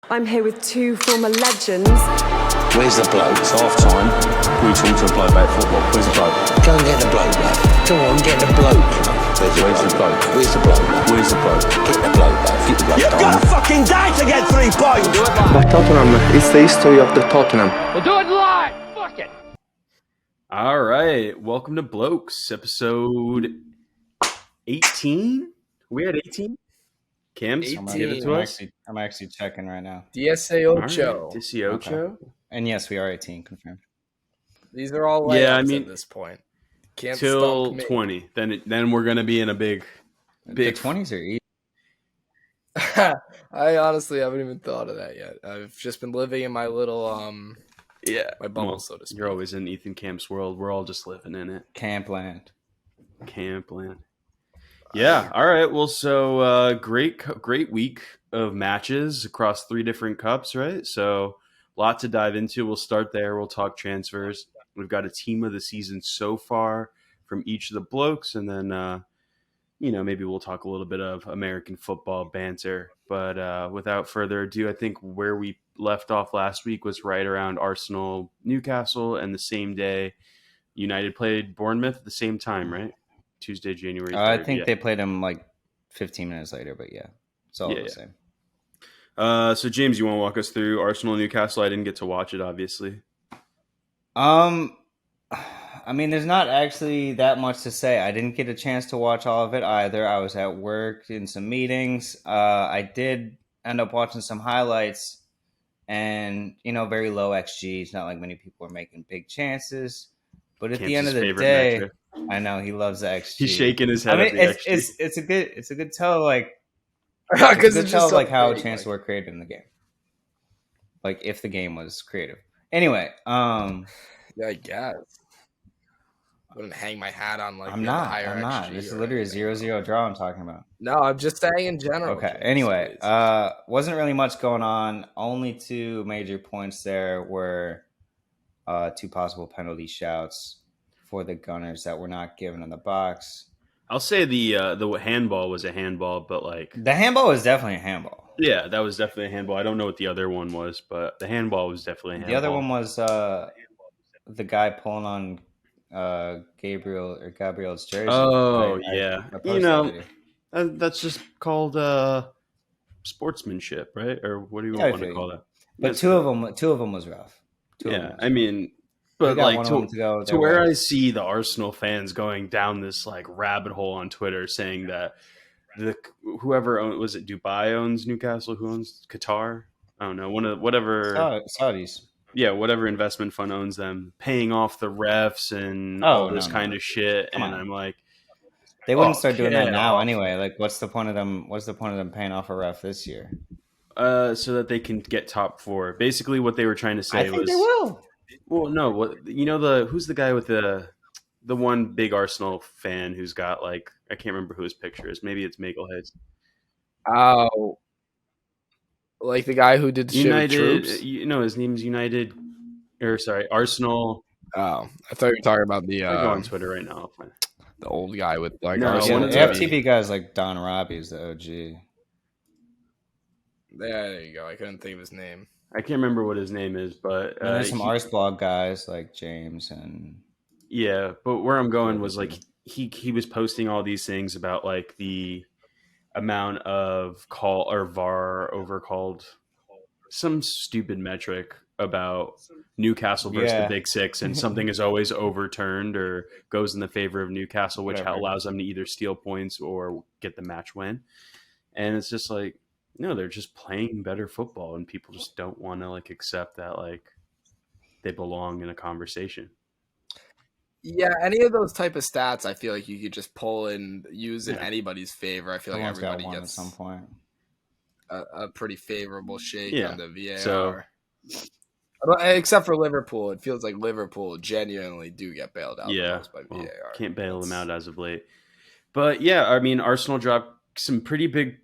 I'm here with two former legends. Where's the bloke? It's half time. We talk to a bloke about football. Where's the bloke? Go and get the bloke, love. Come on, get the bloke. Where's the bloke? Where's the bloke, love? Where's the bloke? Get the bloke, love. Get the bloke. You've got a fucking day to get 3 points! But Tottenham, it's the history of the Tottenham. We'll do it live! Fuck it! All right. Welcome to Blokes, episode 18. We had 18? Cam's 18. give it to us. I'm actually checking right now. 18. All right. 18. Okay. And yes, we are 18, confirmed. These are all layups at this point. Can't till stump me. 20. Then we're gonna be in a big. The 20s are easy. I honestly haven't even thought of that yet. I've just been living in my little my bubble, so to speak. You're always in Ethan Camp's world. We're all just living in it. Campland. Yeah. All right. Well, so great week of matches across 3 different cups, right? So a lot to dive into. We'll start there. We'll talk transfers. We've got a team of the season so far from each of the blokes, and then maybe we'll talk a little bit of American football banter. But without further ado, I think where we left off last week was right around Arsenal, Newcastle, and the same day United played Bournemouth at the same time, right? Tuesday, January 3rd. I think they played them like 15 minutes later, but yeah, it's all the same. So James, you want to walk us through Arsenal Newcastle? I didn't get to watch it, obviously. I mean, there's not actually that much to say. I didn't get a chance to watch all of it either. I was at work in some meetings. I did end up watching some highlights, and very low XG. It's not like many people are making big chances. But at the end of the day, metric. I know he loves the XG. He's shaking his head. I mean, it's a good tell. Like, because it's tell like how chances were created in the game. Like if the game was creative. Anyway, yeah, I guess. I wouldn't hang my hat on like I'm not. XG. This is literally a 0-0 draw I'm talking about. No, I'm just saying in general. Okay. Anyway, wasn't really much going on. Only 2 major points there were 2 possible penalty shouts for the Gunners that were not given in the box. I'll say the handball was a handball, but like the handball was definitely a handball. Yeah, that was definitely a handball. I don't know what the other one was, but the handball was definitely a handball. The other one was the guy pulling on Gabriel's jersey. Oh, yeah. That's just called sportsmanship, right? Or what do you want to call that? But two of them was rough. I mean, but like to where I see the Arsenal fans going down this like rabbit hole on Twitter saying that whoever was it Dubai owns Newcastle, who owns Qatar? I don't know, whatever Saudis. Yeah, whatever investment fund owns them, paying off the refs and all this kind of shit. Come and on. I'm like, they wouldn't start doing that now anyway. Like, what's the point of them paying off a ref this year? So that they can get top 4. Basically, what they were trying to say was they will. Well, no, who's the guy with the one big Arsenal fan who's got like I can't remember who his picture is. Maybe it's Makelhead. Oh. Like the guy who did United, troops? His name's Arsenal. Oh, I thought you were talking about the. I go on Twitter right now. The old guy with like. No, Arsenal. The FTP guys like Don Robbie is the OG. There you go. I couldn't think of his name. I can't remember what his name is, but there's some Arsblog guys like James and. Yeah, but where I'm going was like he was posting all these things about like the amount of call or VAR overcalled, some stupid metric about Newcastle versus the Big Six, and something is always overturned or goes in the favor of Newcastle, which allows them to either steal points or get the match win. And it's just like, no, they're just playing better football, and people just don't want to like accept that like they belong in a conversation. Yeah, any of those type of stats, I feel like you could just pull and use in anybody's favor. I feel like everybody gets at some point a pretty favorable shake on the VAR. So, except for Liverpool, it feels like Liverpool genuinely do get bailed out by VAR. Can't bail them out as of late. But yeah, I mean, Arsenal dropped some pretty big.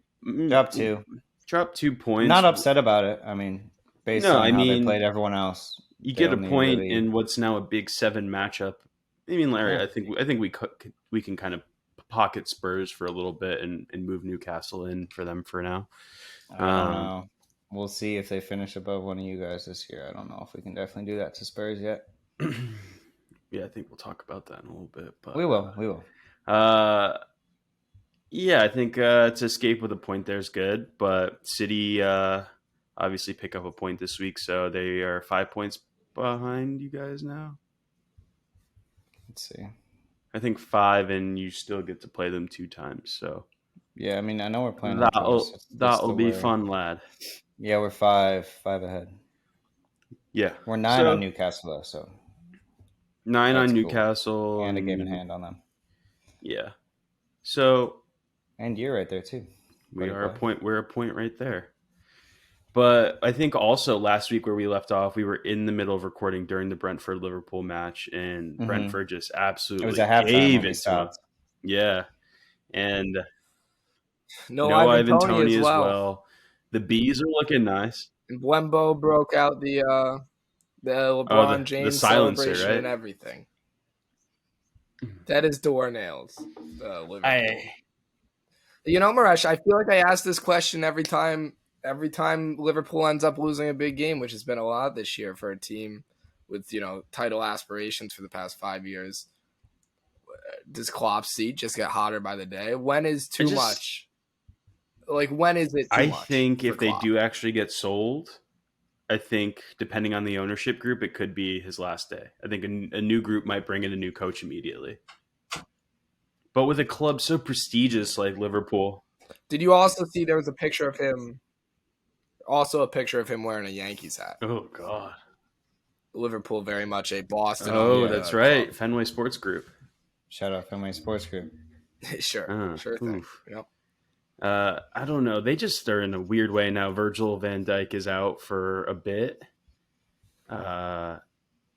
Dropped 2 points. Not upset about it. I mean, based on how they played everyone else, you get a point in what's now a Big 7 matchup. I mean, Larry, I think we can kind of pocket Spurs for a little bit and move Newcastle in for them for now. I don't know. we'll see if they finish above one of you guys this year. I don't know if we can definitely do that to Spurs yet. Yeah, I think we'll talk about that in a little bit. But We will. Yeah, I think to escape with a point there is good, but City obviously pick up a point this week, so they are 5 points behind you guys now. Let's see. I think 5, and you still get to play them 2 times. So Yeah, I mean, I know we're playing. that'll be fun, lad. Yeah, we're five ahead. Yeah, We're 9 on Newcastle though, so 9 on cool. Newcastle And a game in hand on them. Yeah, so and you're right there too. We're a point right there. But I think also last week where we left off, we were in the middle of recording during the Brentford-Liverpool match, and Brentford just absolutely gave it to them. Yeah. And no Ivan Toney as well. The Bees are looking nice. And Wembo broke out the LeBron James silencer, celebration right? and everything. That is doornails. Liverpool. You know, Maresh, I feel like I ask this question every time Liverpool ends up losing a big game, which has been a lot this year for a team with, title aspirations for the past 5 years. Does Klopp's seat just get hotter by the day? When is too much? Like, when is it too much? I think if Klopp? they do actually get sold, I think depending on the ownership group, it could be his last day. I think a new group might bring in a new coach immediately. But with a club so prestigious like Liverpool. Did you also see there was a picture of him? Also a picture of him wearing a Yankees hat. Oh, God. Liverpool very much a Boston. Oh, that's right. Club. Fenway Sports Group. Shout out Fenway Sports Group. Sure thing. Yep. I don't know. They just are in a weird way now. Virgil van Dijk is out for a bit,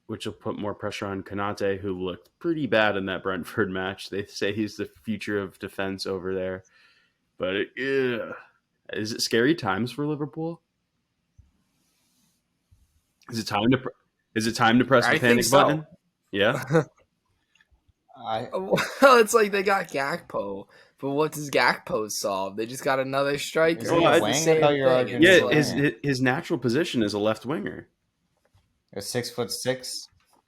which will put more pressure on Konate, who looked pretty bad in that Brentford match. They say he's the future of defense over there. But is it scary times for Liverpool? Is it time to press the panic button? Yeah. Well, it's like they got Gakpo, but what does Gakpo solve? They just got another striker. His natural position is a left winger. A 6'6".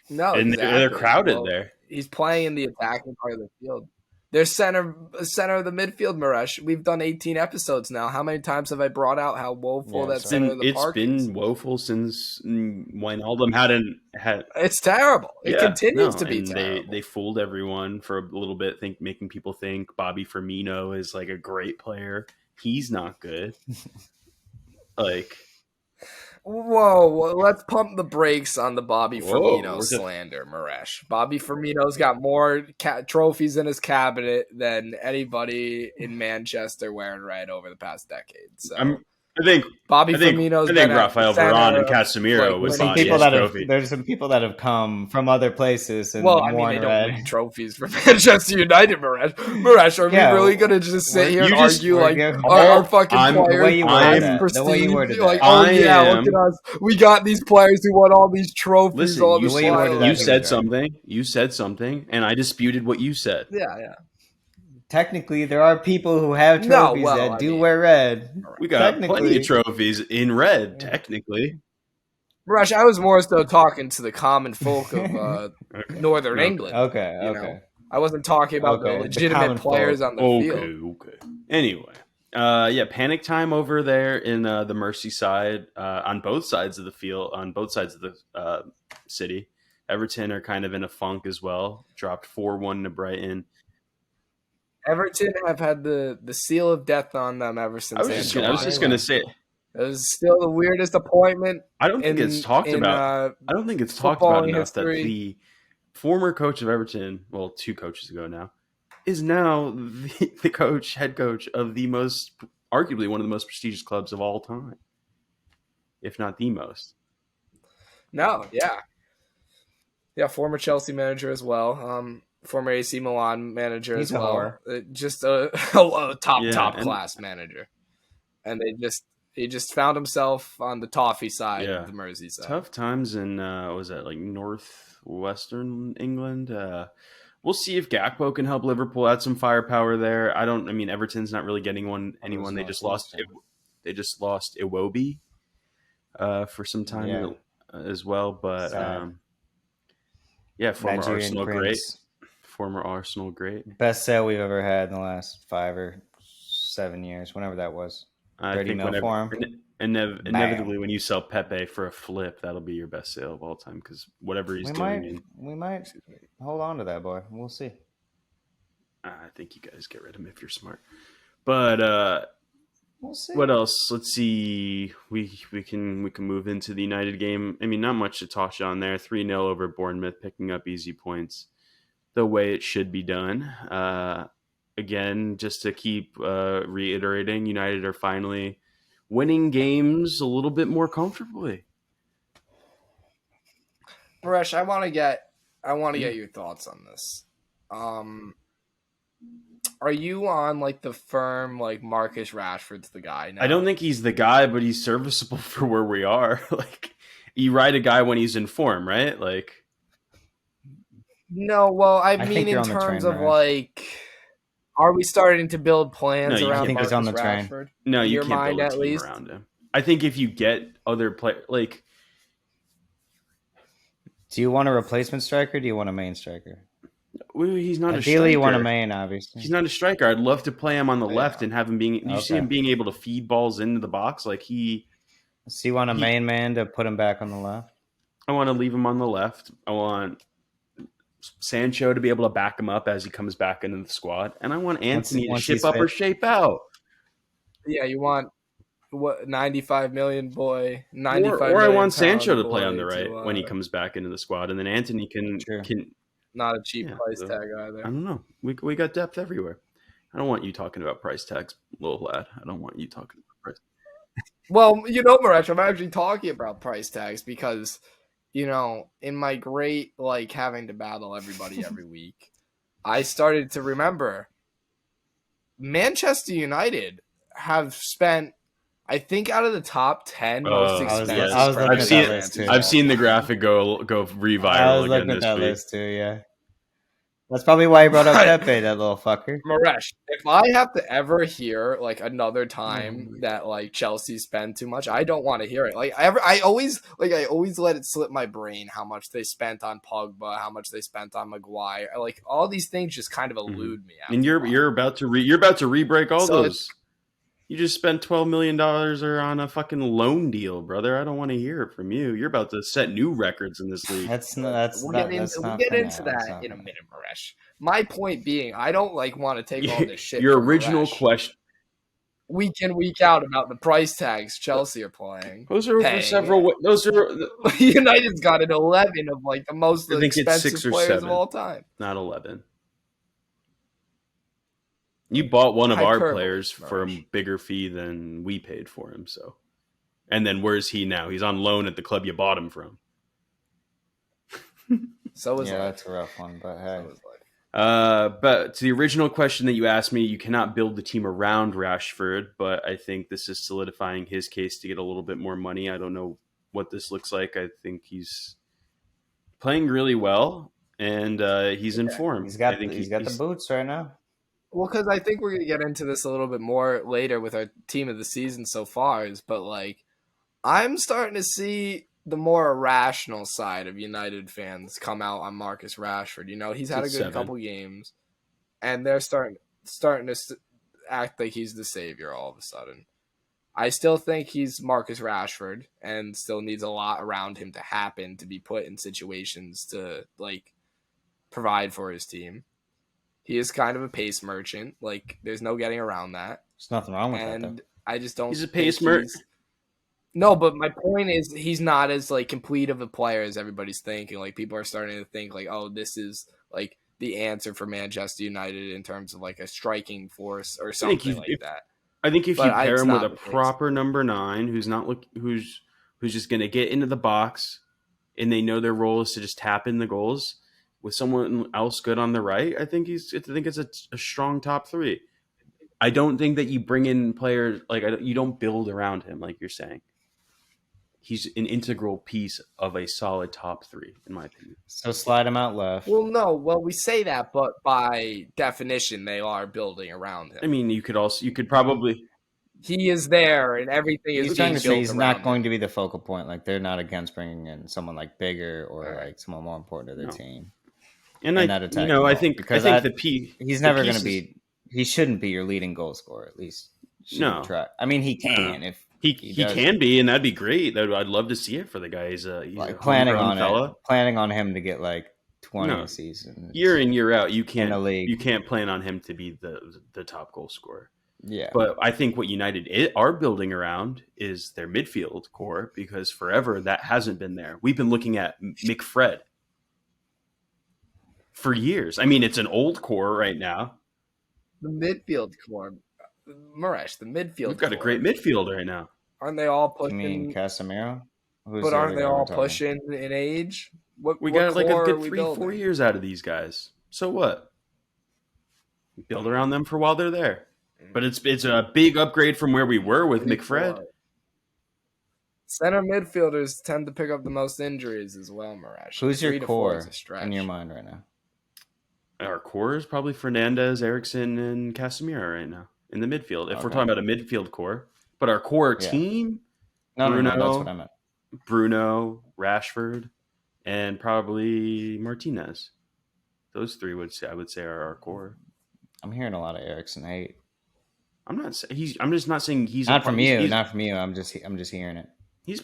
No, and exactly. They're crowded there. He's playing in the attacking part of the field. They're center of the midfield, Maresh. We've done 18 episodes now. How many times have I brought out how woeful that center of the park is? It's been woeful since Wijnaldum had. It's terrible. It continues to be terrible. They fooled everyone for a little bit, making people think Bobby Firmino is like a great player. He's not good. Whoa, let's pump the brakes on the Bobby Firmino slander, Maresh. Bobby Firmino's got more trophies in his cabinet than anybody in Manchester wearing red over the past decade. So I think Rafael Varane and Casemiro was some people that have. There's some people that have come from other places and worn they red. don't win trophies for Manchester United, Maresh. Maresh, are we really going to just sit here and argue our fucking players? The way you worded that. Look at us. We got these players who won all these trophies. Listen, you said something, and I disputed what you said. Yeah. Technically, there are people who have trophies that do wear red. We got plenty of trophies in red, technically. Rush, I was more so talking to the common folk of Northern England. Okay. I wasn't talking about the legitimate players on the field. Okay. Anyway, panic time over there in the Merseyside on both sides of the field, on both sides of the city. Everton are kind of in a funk as well. Dropped 4-1 to Brighton. Everton have had the seal of death on them ever since. I was just going to say it was still the weirdest appointment. I don't think it's talked about. I don't think it's talked about enough that the former coach of Everton, 2 coaches ago now, is now the head coach of arguably one of the most prestigious clubs of all time, if not the most. No, yeah, former Chelsea manager as well. Former AC Milan manager as well. Just a top class manager. And he just found himself on the toffee side of the Merseyside. Tough times in northwestern England. We'll see if Gakpo can help Liverpool add some firepower there. Everton's not really getting anyone. They just lost Iwobi. for some time as well. But former Nigerian Arsenal Prince. former Arsenal great. Best sale we've ever had in the last 5 or 7 years, whenever that was. I 30 think mil whenever, for him. inevitably, when you sell Pepe for a flip, that'll be your best sale of all time because whatever he's doing. We might hold on to that boy. We'll see. I think you guys get rid of him if you're smart. But We'll see. what else? Let's see. We can move into the United game. I mean, not much to touch on there. 3-0 over Bournemouth, picking up easy points the way it should be done. Again, just to keep reiterating, United are finally winning games a little bit more comfortably. Paresh, I want to get your thoughts on this. Are you on like the firm like Marcus Rashford's the guy now? I don't think he's the guy, but he's serviceable for where we are. Like, you ride a guy when he's in form, right? Like, no. Well, I think mean you're in on the terms train, of Raj. like, are we starting to build plans No, you around can't. I think he's Marcus on the train. Rashford? no, In you your can't mind, build a at team least? around him. I think if you get other players, like, Do you want a replacement striker? Or do you want a main striker? he's not a striker. Ideally, you want a main, obviously. He's not a striker. I'd love to play him on the left and have him being. You see Okay. him being able to feed balls into the box. Like So you want a main man to put him back on the left? I want to leave him on the left. I want Sancho to be able to back him up as he comes back into the squad, and I want Anthony to once ship he's up or fit. shape out. Yeah, you want what 95 million boy, Or, 95 or I million want Sancho pound to play on boy the right to, when he comes back into the squad, and then Anthony can True. not a cheap Yeah, price so- tag I either. don't know. We got depth everywhere. I don't want you talking about price tags, little lad. I don't want you talking about price. Well, you know, Maresh, I'm actually talking about price tags because, you know, in my great like having to battle everybody every week, I started to remember Manchester United have spent, I think, out of the top 10 most Oh, expensive. yes. I was looking I've at seen that list too. I've seen the graphic go I reviral was again looking at this that week. list too, yeah. That's probably why he brought up Right. Pepe, that little fucker. Maresh, if I have to ever hear like another time that like Chelsea spend too much, I don't want to hear it. Like I always let it slip my brain how much they spent on Pogba, how much they spent on Maguire. Like all these things just kind of elude me. And after a while. you're about to re-break all So those. You just spent $12 million on a fucking loan deal, brother. I don't want to hear it from you. You're about to set new records in this league. We'll get into that in a minute, Maresh. My point being, I don't like want to take all this shit. Your from original Maresh question. week in week out about the price tags Chelsea are playing. Those are Hey. for several. Those are United's got an 11 of like the most I think it's expensive 6 or players 7. of all time. not 11. You bought one of our Hyperbole, players for a Marsh. bigger fee than we paid for him. So, and then where's he now? He's on loan at the club you bought him from. So is Yeah, life. that's a rough one, but hey. So is life. But to the original question that you asked me, you cannot build the team around Rashford, but I think this is solidifying his case to get a little bit more money. I don't know what this looks like. I think he's playing really well, and he's in form. He's got I think the boots right now. Well, because I think we're going to get into this a little bit more later with our team of the season so far, but like I'm starting to see the more irrational side of United fans come out on Marcus Rashford. You know, he's had a It's good 7. couple games, and they're starting to act like he's the savior all of a sudden. I still think he's Marcus Rashford and still needs a lot around him to happen to be put in situations to like provide for his team. He is kind of a pace merchant. Like, there's no getting around that. There's nothing wrong with that, And though. I just don't. He's a think pace merchant. No, but my point is, he's not as like complete of a player as everybody's thinking. Like, people are starting to think like, oh, this is like the answer for Manchester United in terms of like a striking force or something like that. I think if But you pair it's him with not a the case. proper number 9 who's just going to get into the box and they know their role is to just tap in the goals with someone else good on the right, I think it's a strong top 3. I don't think that you bring in players you don't build around him like you're saying. He's an integral piece of a solid top 3, in my opinion. So slide him out left. Well, no, we say that, but by definition, they are building around him. I mean, you could probably he is there and everything is He's being trying to say built he's around not going him. to be the focal point. Like they're not against bringing in someone like bigger or Right. like someone more important to their team. And that I attacking think role. Because I think he's the never going to pieces- be. He shouldn't be your leading goal scorer. At least shouldn't No. try. I mean, he can if he does. can be, and that'd be great. I'd love to see it for the guy. He's like a planning homegrown on fella. it. Planning on him to get like 20 No. a season. Year in, year out, you in the league. can't plan on him to be the top goal scorer. Yeah. But I think what United are building around is their midfield core, because forever that hasn't been there. We've been looking at McFred for years. I mean, it's an old core right now. The midfield core. Moresh, the midfield We've got a core. great midfield right now. Aren't they all You pushing? mean Casemiro? But aren't they all pushing in age? We what got like a core are good we 3-4 building? years out of these guys. So what? Build around them for while they're there. But it's a big upgrade from where we were with McFred. Center midfielders tend to pick up the most injuries as well, Moresh. Who's your 3 to 4 core is a stretch. in your mind right now? Our core is probably Fernandez, Eriksson, and Casemiro right now in the midfield. If we're Okay. talking about a midfield core, but our core team, No, Bruno, that's what I meant. Bruno, Rashford, and probably Martinez. Those three I would say are our core. I'm hearing a lot of Eriksson hate. I'm just not saying he's Not from you. Not from you. I'm just hearing it. He's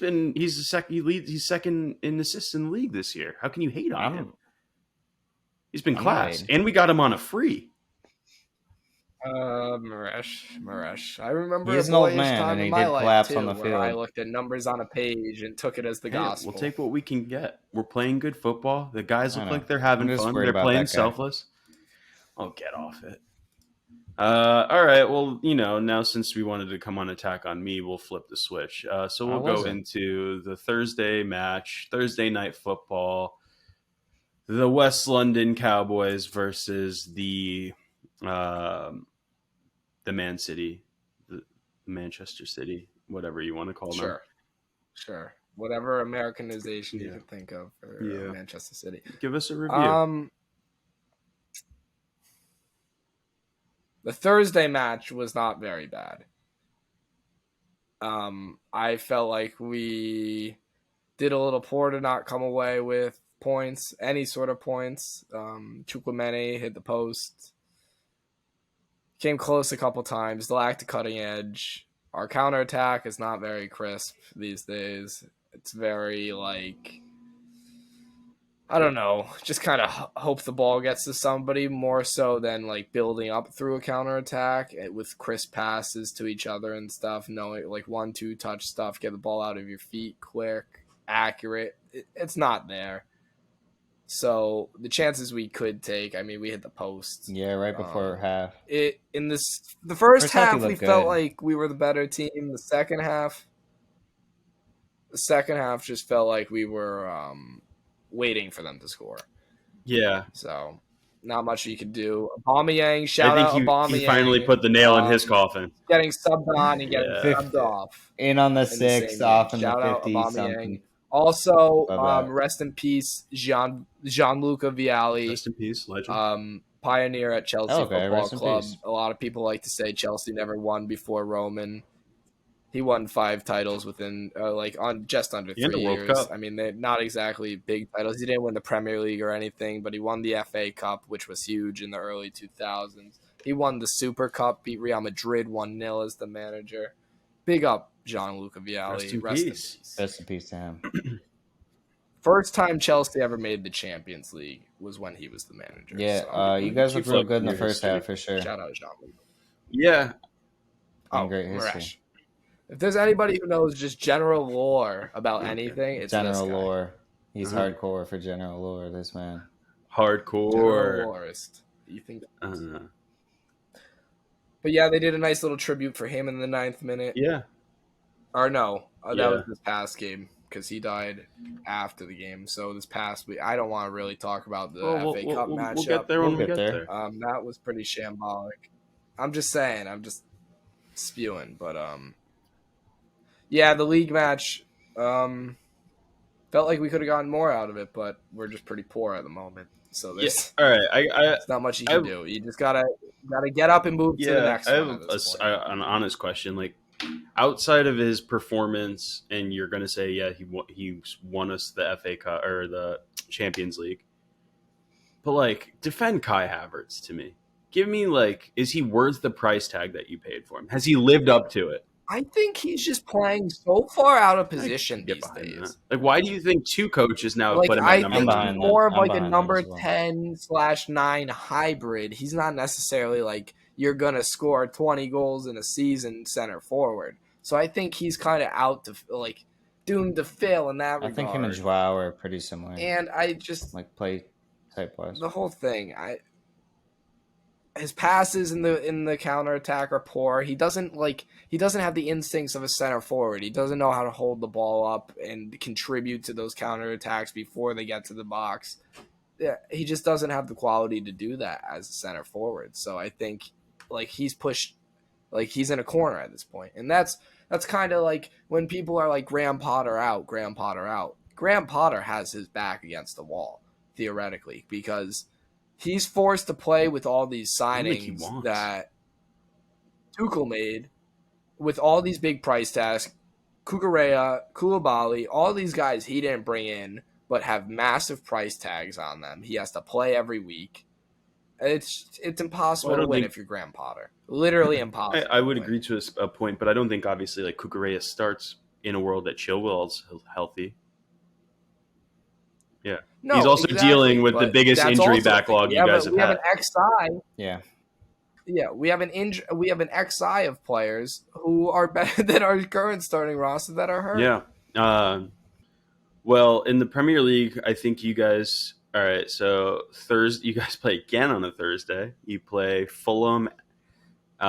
second in assists in the league this year. How can you hate on him? He's been class, and we got him on a free. Moresh. I remember He's a an old boyish man, time and in he my did life collapse too, on the where field. I looked at numbers on a page and took it as the gospel. We'll take what we can get. We're playing good football. The guys look like they're having I'm just fun. worried They're about playing that guy. selfless. I'll get off it. All right. Well, now since we wanted to come on attack on me, we'll flip the switch. So we'll go into the Thursday match, Thursday night football. The West London Cowboys versus the Man City, the Manchester City, whatever you want to call them. Sure. Whatever Americanization you can think of for Manchester City. Give us a review. The Thursday match was not very bad. I felt like we did a little poor to not come away with points, any sort of points. Chukwuemeni hit the post. Came close a couple times, lacked a cutting edge. Our counterattack is not very crisp these days. It's very I don't know, just kind of hope the ball gets to somebody more so than building up through a counterattack with crisp passes to each other and stuff. Knowing 1-2 touch stuff, get the ball out of your feet quick, accurate. It's not there. So the chances we could take, we hit the post. Yeah, right before half. The first half we good. felt like we were the better team. The second half just felt like we were waiting for them to score. Yeah. So not much you could do. Aubameyang, shout out Aubameyang. He finally put the nail in his coffin. Getting subbed on and getting subbed off. In on the 6th, off in the 50s, something. Also, rest in peace, Gianluca Vialli. Rest in peace, legend. Pioneer at Chelsea Football Club. Peace. A lot of people like to say Chelsea never won before Roman. He won 5 titles within on just under 3 years. World Cup. They're not exactly big titles. He didn't win the Premier League or anything, but he won the FA Cup, which was huge in the early 2000s. He won the Super Cup, beat Real Madrid 1-0 as the manager. Big up Gianluca Vialli. Rest in peace. Rest in peace to him. First time Chelsea ever made the Champions League was when he was the manager. Yeah, So, you guys look real good in the first half for sure. Shout out Gianluca. Yeah. Great history. Moresh. If there's anybody who knows just general lore about anything, it's General this guy. lore. He's hardcore for general lore, this man. Hardcore. General lorist. You think? But yeah, they did a nice little tribute for him in the 9th minute. Yeah. Or no, that was this past game because he died after the game. So this past week, I don't want to really talk about the FA Cup matchup. We'll get there when we get there. That was pretty shambolic. I'm just saying. I'm just spewing. But yeah, the league match felt like we could have gotten more out of it, but we're just pretty poor at the moment. So there's all right. there's not much you can do. You just gotta get up and move to the next one. I have an honest question. outside of his performance, and you're going to say, yeah, he won us the FA Cup or the Champions League. But like, defend Kai Havertz to me. Give me like, is he worth the price tag that you paid for him? Has he lived up to it? I think he's just playing so far out of position these days. That. Like, why do you think two coaches now like, put him I at number think nine? he's more of I'm like a behind number that as well. 10/9 hybrid. He's not necessarily like you're going to score 20 goals in a season center forward. So I think he's kind of out to like doomed to fail in that regard. I think him and Joao are pretty similar. And I just like play type wise. The whole thing, his passes in the counterattack are poor. He doesn't have the instincts of a center forward. He doesn't know how to hold the ball up and contribute to those counterattacks before they get to the box. Yeah, he just doesn't have the quality to do that as a center forward. So I think like he's pushed, like he's in a corner at this point. And that's kind of like when people are like Graham Potter out. Graham Potter has his back against the wall, theoretically, because he's forced to play with all these signings that Tuchel made with all these big price tags. Kukurea, Koulibaly, all these guys he didn't bring in but have massive price tags on them. He has to play every week. It's impossible to win if you're Graham Potter. Literally impossible. I would agree to a point, but I don't think obviously like Kukurea starts in a world that Chilwell's healthy. Yeah. No, he's also exactly, dealing with the biggest injury backlog you guys have had. We have an XI. Yeah. Yeah, we have an XI of players who are better than our current starting roster that are hurt. Yeah. Well, in the Premier League, I think you guys. All right, so Thursday, you guys play again on a Thursday. You play Fulham. It's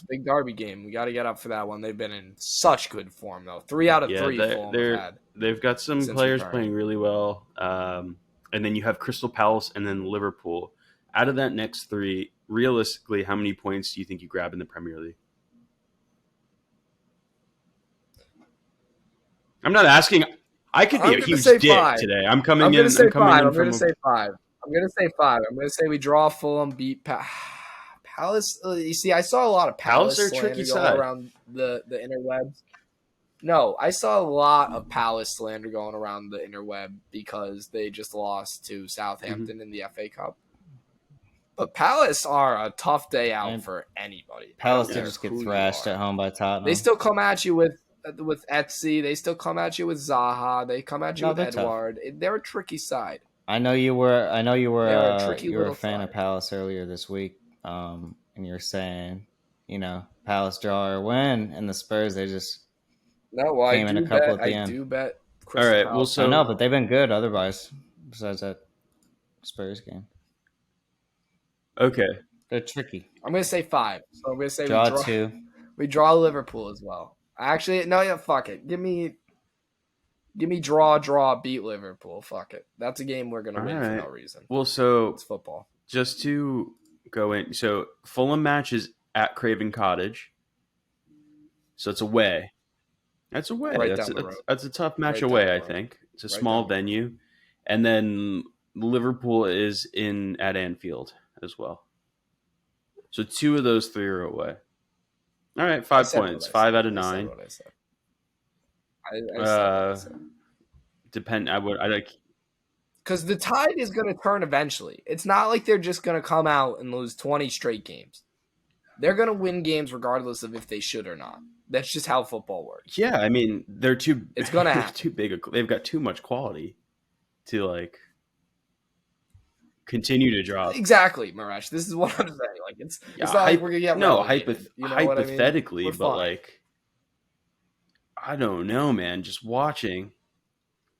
a big derby game. We got to get up for that one. They've been in such good form, though. 3 out of 3 Fulham have had. They've got some players playing really well. And then you have Crystal Palace and then Liverpool. Out of that next 3, realistically, how many points do you think you grab in the Premier League? I'm not asking. I could be a huge dick today. I'm coming in. I'm going to say 5. I'm going to say we draw Fulham, beat Palace. You see, I saw a lot of Palace are a tricky side around the interwebs. No, I saw a lot of Palace slander going around the interweb because they just lost to Southampton in the FA Cup. But Palace are a tough day out for anybody. Palace did just get thrashed at home by Tottenham. They still come at you with Etsy. They still come at you with Zaha. They come at you with Edouard. They're a tricky side. I know you were a fan of Palace earlier this week, and you're saying, Palace draw or win, and the Spurs they just came in a couple at the end. I do bet. All right, well, so I know, but they've been good otherwise. Besides that Spurs game. Okay, they're tricky. I'm gonna say 5. So I'm gonna say draw 2. We draw Liverpool as well. Actually, no, yeah, fuck it. Give me draw, beat Liverpool. Fuck it. That's a game we're gonna win for no reason. Well, so it's football. Just to go in, so Fulham match is at Craven Cottage, so it's away. That's away. Right that's a tough match away. I think it's a small venue, and then Liverpool is at Anfield as well. So 2 of those 3 are away. All right, 5 points, 5 out of 9. Depend. I like because the tide is going to turn eventually. It's not like they're just going to come out and lose 20 straight games. They're going to win games regardless of if they should or not. That's just how football works. Yeah, I mean they're too. It's going to happen. Too big. They've got too much quality to continue to drop. Exactly, Marash. This is what I'm saying. Like it's not like we're gonna get hypothetically, what I mean? But I don't know, man. Just watching.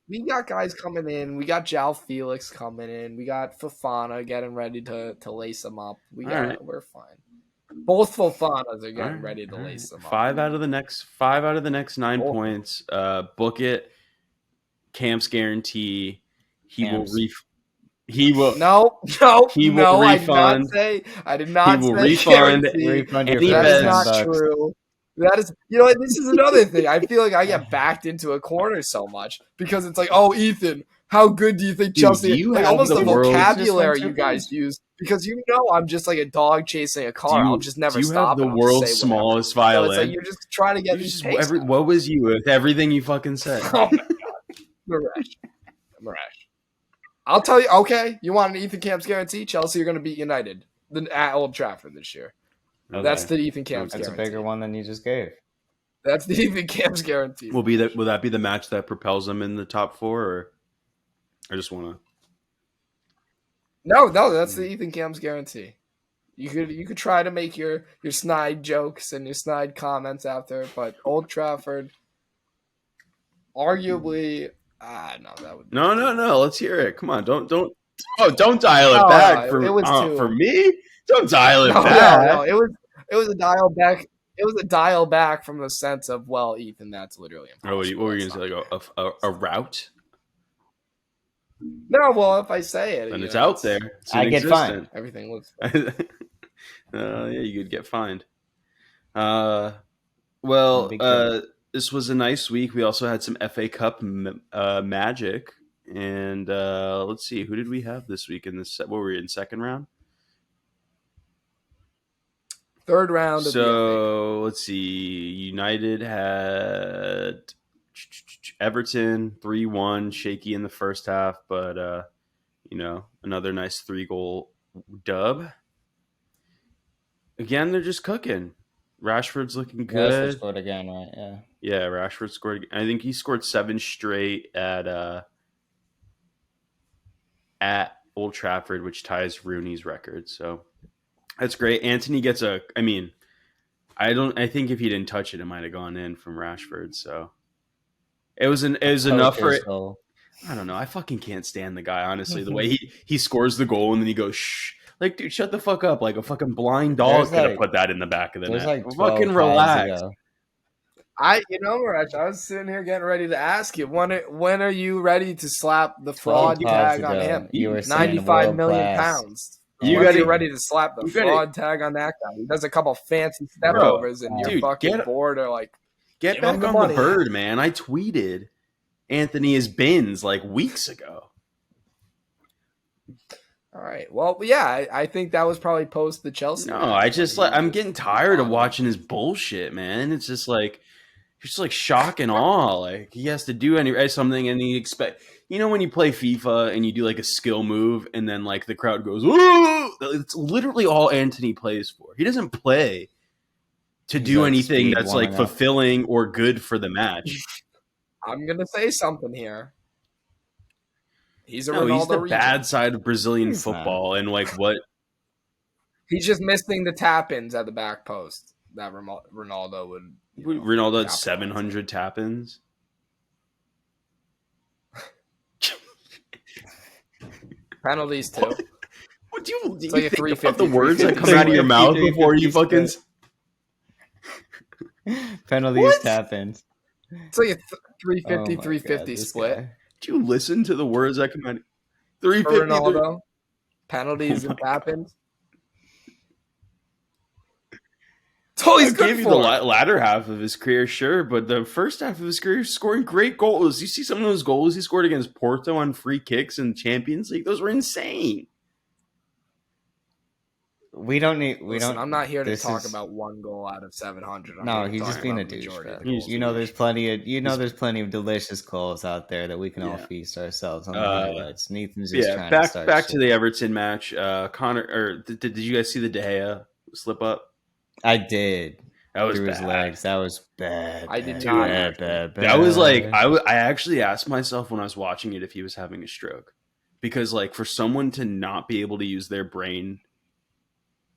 We got guys coming in. We got João Felix coming in. We got Fofana getting ready to lace them up. We're fine. Both Fofanas are getting ready to lace them up. 5 out of the next 9 points. Book it. Camp's guarantee. He will No. He will refund. I did not say. He will refund any That is not bucks. true. That is, this is another thing. I feel like I get backed into a corner so much because it's like, oh, Ethan, How good do you think Dude, Chelsea? do you Like have almost the the world's- vocabulary you guys use, because you know I'm just like a dog chasing a car. I'll just never do you stop. have the and I'll just world's say whatever. smallest So it's violin? like you're just trying to get You these just takes out. what was you with everything you fucking said? Oh my god, Marash. I'll tell you. Okay, you want an Ethan Camps guarantee? Chelsea are going to beat United at Old Trafford this year. Okay. That's the Ethan Camps That's guarantee. a bigger one than you just gave. That's the Ethan Camps guarantee. Will that be the match that propels them in the top 4, or I just want to? No, that's the Ethan Camps guarantee. You could try to make your snide jokes and your snide comments after, but Old Trafford, arguably, no, that would be No. Let's hear it. Come on, don't dial it No, back it was for me. Don't dial it No, back. no, it was a dial back. It was a dial back from the sense of, well, Ethan, that's literally impossible. What were you going to say? Like a route? No, well, if I say it, Then you it's know, out there. It's I get inexistent. Everything looks. Yeah, you could get fined. Well, Big deal. this was a nice week. We also had some FA Cup magic, and let's see, who did we have this week in this? What were we in, second round? Third round. So let's see. United had Everton 3-1, shaky in the first half, but another nice 3-goal dub. Again, they're just cooking. Rashford's looking good. Rashford scored again, right? Yeah. Yeah, Rashford scored. I think he scored 7 straight at Old Trafford, which ties Rooney's record. So that's great. Anthony gets I think if he didn't touch it, it might have gone in from Rashford. So it was enough for it. Goal. I don't know. I fucking can't stand the guy, honestly. The way he scores the goal and then he goes, shh. Like, dude, shut the fuck up. Like, a fucking blind dog could have put that in the back of the net. Like fucking relax. Ago. Marash, I was sitting here getting ready to ask you, when are you ready to slap the fraud tag on him? You were 95 million pounds. You're ready to slap the fraud tag on that guy. He does a couple fancy step overs and you're fucking bored or like, get back on the bird, man. I tweeted Anthony is bins like weeks ago. All right. Well, yeah, I think that was probably post the Chelsea. No, I'm getting tired of watching his bullshit, man. It's just like shock and awe. Like he has to do something and he when you play FIFA and you do like a skill move and then like the crowd goes, ooh, it's literally all Anthony plays for. He doesn't play to do anything that's like fulfilling or good for the match. I'm gonna say something here. He's the bad side of Brazilian football, and like what? He's just missing the tap-ins at the back post that Ronaldo would. Ronaldo had 700 tap-ins. Penalties too. What do you it's like think about the words that come out of your mouth before you fucking penalties tap-ins? It's like a 350 split. Guy. Do you listen to the words that come out? 350 Ronaldo, penalties and tap-ins. That's all he's good gave for. You the latter half of his career, sure, but the first half of his career, scoring great goals. You see some of those goals he scored against Porto on free kicks in Champions League; those were insane. I'm not here to talk about one goal out of 700. He's just being a douche. There's plenty of delicious goals out there that we can all feast ourselves on the highlights. Nathan's just trying to start back to the Everton match. Connor, did you guys see the De Gea slip up? I did. That was through bad. His legs. That was bad. I did not. Bad. That was like I actually asked myself when I was watching it if he was having a stroke, because like for someone to not be able to use their brain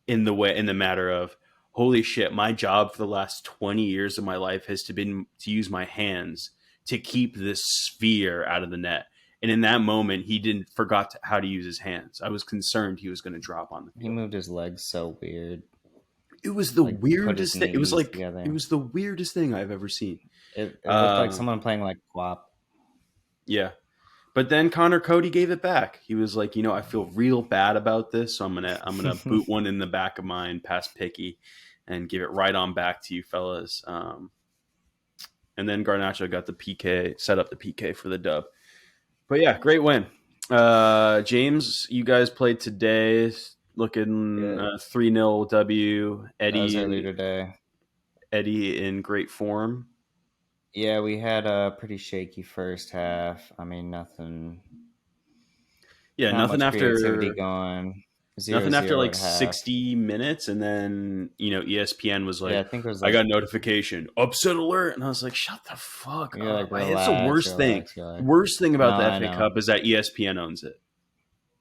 in the matter of holy shit, my job for the last 20 years of my life has been to use my hands to keep this sphere out of the net. And in that moment, he forgot how to use his hands. I was concerned he was going to drop on the field. He moved his legs so weird. It was the weirdest thing. It was like it was the weirdest thing I've ever seen. It looked like someone playing like WAP. Yeah. But then Connor Cody gave it back. He was like, I feel real bad about this, so I'm gonna boot one in the back of mine past Picky and give it right on back to you fellas. And then Garnacho got the PK, set up the PK for the dub. But yeah, great win. James, you guys played today. Looking 3-0 W. That was earlier today. Eddie in great form. Yeah, we had a pretty shaky first half. I mean, nothing. Yeah, not nothing much after creativity going. 0-0 nothing after like at half. 60 minutes, and then ESPN was like, Yeah, I think it was I like, got a notification, upset alert, and I was like, shut the fuck you're up. like, It's the worst relax, thing. you're like- Worst thing about No, the I FA know. Cup is that ESPN owns it.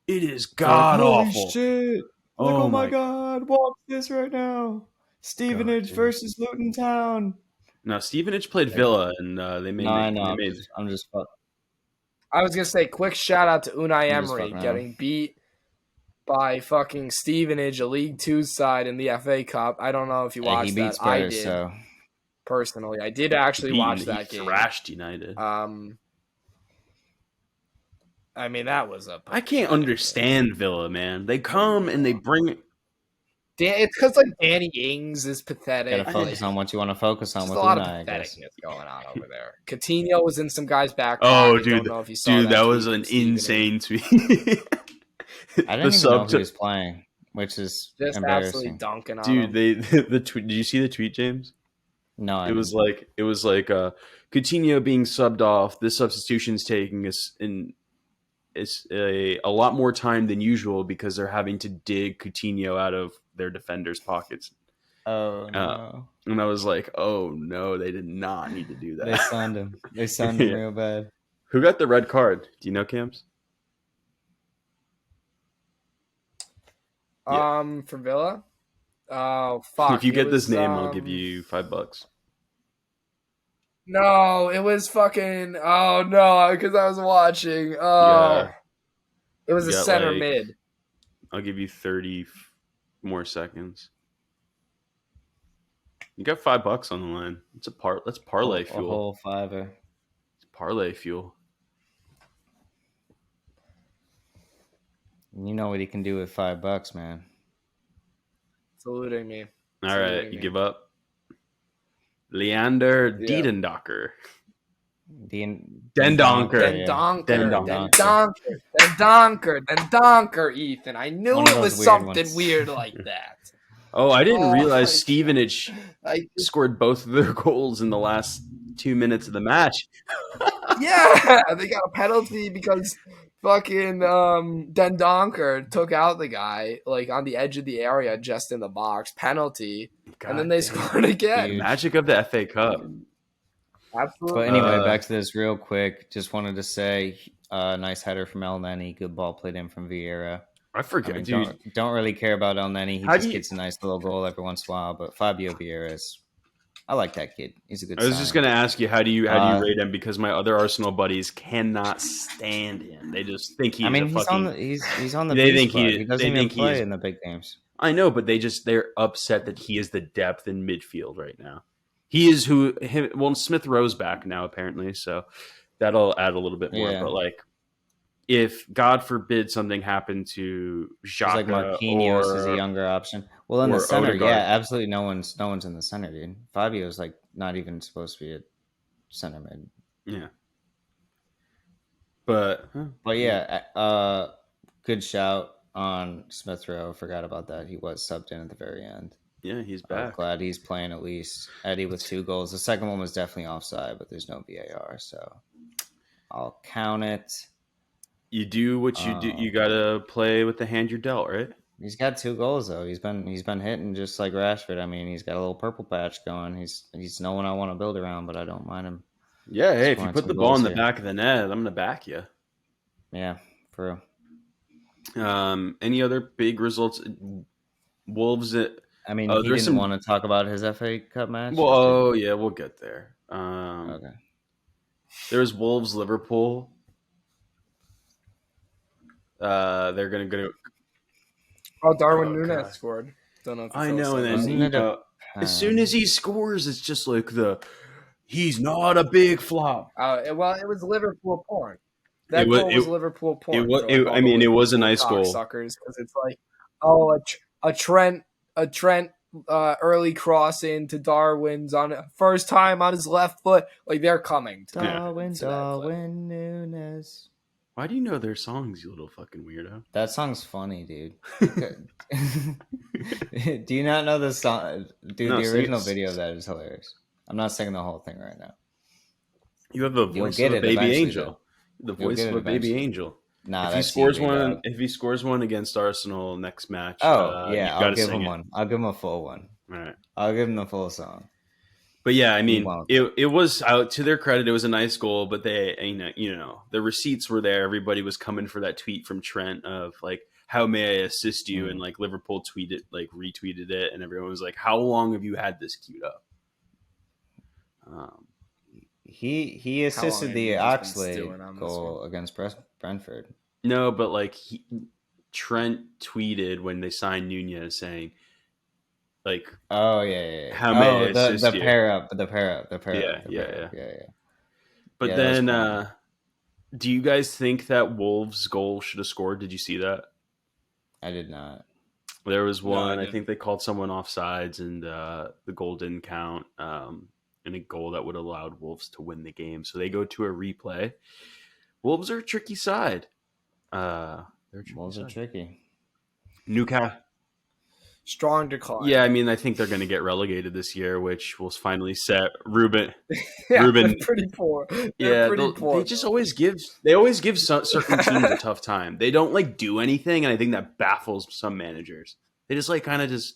It is Like, god holy awful. shit! Like, Oh oh my my god, watch this right now. Stevenage God, versus Luton Town. Now Stevenage played Villa, and they made. No, I know. They made. I'm just fuck. I was gonna say, quick shout out to Unai I'm just Emery fucking getting beat by fucking Stevenage, a League Two side in the FA Cup. I don't know if you Hey, watched he beat that. Spurs, I did so personally. I did actually watch that He game. thrashed United. I mean, that was a. I can't understand Villa, man. They come and they bring. It's because like Danny Ings is pathetic. gotta focus on what you want to focus on Just with a lot of Unai, I guess. patheticness going on over there. Coutinho was in some guy's back Oh, pocket. dude, Don't know if you saw that was tweet an from Stevenage. insane tweet. I didn't even know who was playing, which is Just absolutely embarrassing. dunking on Dude, him. the tweet. Did you see the tweet, James? No, It was like Coutinho being subbed off. This substitution's taking us in. It's a lot more time than usual because they're having to dig Coutinho out of their defenders' pockets. Oh no! And I was like, oh no, they did not need to do that. They sunned him. They sunned him real bad. Who got the red card? Do you know, Camps? For Villa. Oh fuck! If you get this name, um, I'll give you $5. No, it was fucking. Oh no, because I was watching. Oh, Yeah. it was You a got, center like, mid. I'll give you 30 more seconds. You got $5 on the line. It's That's parlay A fuel. whole $5. It's parlay fuel. You know what he can do with $5, man. Saluting me. All right, you give up. Leander Yeah. Diedendocker. Dendonker. Dendonker, Ethan. I knew One of it those was weird something ones. weird like that. Oh, I didn't Oh, realize I- Stevenage scored both of their goals in the last 2 minutes of the match. Yeah, they got a penalty because fucking Dendonker took out the guy like on the edge of the area, just in the box. Penalty, and then they scored again. Huge. Magic of the FA Cup. Absolutely. But anyway, back to this real quick. Just wanted to say, nice header from El Neni. Good ball played in from Vieira. I forget, I mean, dude. don't really care about El Neni. He How just do you- gets a nice little goal every once in a while. But Fabio Vieira I like that kid. He's a good. I was just signing. gonna ask you how do you rate him, because my other Arsenal buddies cannot stand him. They just think he's. I mean, he's on the They B think squad. he- He doesn't they even think he play is- in the big games. I know, but they're upset that he is the depth in midfield right now. He is Smith Rowe's back now apparently, so that'll add a little bit more. Yeah. But like, if God forbid something happened to It's like Xhaka Marquinhos is a younger option. Well, in or the center, Odegaard. yeah, absolutely. No one's in the center, dude. Fabio's like not even supposed to be a center mid. Yeah. But yeah, good shout on Smith Rowe. Forgot about that. He was subbed in at the very end. yeah, he's I'm back. glad he's playing at least. Eddie with 2 goals. The second one was definitely offside, but there's no VAR, so I'll count it. You do what you do. You gotta play with the hand you're dealt, right? He's got 2 goals though. He's been hitting just like Rashford. I mean, he's got a little purple patch going. He's no one I want to build around, but I don't mind him. Yeah. Hey, if you Scoring put some the ball in goals the here. back of the net, I'm gonna back you. Yeah, for real. Any other big results? Wolves. I mean, Oh, he there's didn't some- want to talk about his FA Cup match. Well, oh yeah, we'll get there. Okay. There was Wolves Liverpool. They're gonna go. Oh, Darwin Oh, Nunes God. scored. Don't know if you I saw know, and that. then Wasn't it a as soon as he scores, it's just like he's not a big flop. Well, it was Liverpool porn. That It was- goal was Liverpool porn. it was- for, like, all I the mean, it was a Liverpool nice goal. Suckers, because it's like, a Trent early cross into Darwin's on first time on his left foot. Like they're coming. To Darwin to that clip. Nunes? Why do you know their songs, you little fucking weirdo? That song's funny, dude. Do you not know the song? Dude, No, the sing it. original video of that is hilarious. I'm not singing the whole thing right now. You have the You'll voice get of a it baby eventually, angel. The You'll voice get of it a baby eventually. angel. Nah, If he that's scores easy, one, dog. if he scores one against Arsenal next match, Oh, yeah, you've I'll got to give sing him it. one. I'll give him a full one. All right. I'll give him the full song. But yeah, I He mean, won't. it was out to their credit. It was a nice goal, but they, you know, the receipts were there. Everybody was coming for that tweet from Trent of like, "How may I assist you?" And like Liverpool retweeted it, and everyone was like, "How long have you had this queued up?" He assisted the How long have you just been Oxlade stewing on this goal against Brentford. No, but like Trent tweeted when they signed Nunez saying, like, Oh yeah. How may I the assist you? pair up. Yeah. But Yeah, then, do you guys think that Wolves' goal should have scored? Did you see that? I did not. There was one. I I think they called someone offsides, and the goal didn't count. And a goal that would have allowed Wolves to win the game. So they go to a replay. Wolves are a tricky side. Wolves are tricky. Newcastle. Strong decline. Yeah, I mean, I think they're going to get relegated this year, which will finally set Ruben. Yeah, Ruben, they're pretty poor. They're pretty poor. They just always give certain teams a tough time. They don't like do anything, and I think that baffles some managers. They just like kind of just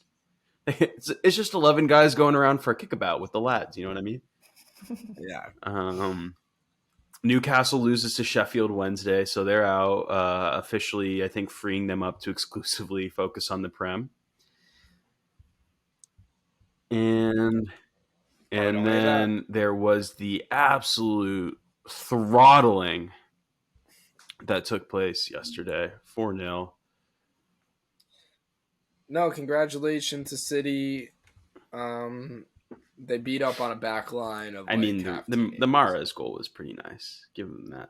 it's just 11 guys going around for a kickabout with the lads. You know what I mean? Yeah. Newcastle loses to Sheffield Wednesday, so they're out officially. I think freeing them up to exclusively focus on the Prem. And then there was the absolute throttling that took place yesterday, 4-0. No, congratulations to City. They beat up on a back line of. I mean, the Mahrez goal was pretty nice. Give them that.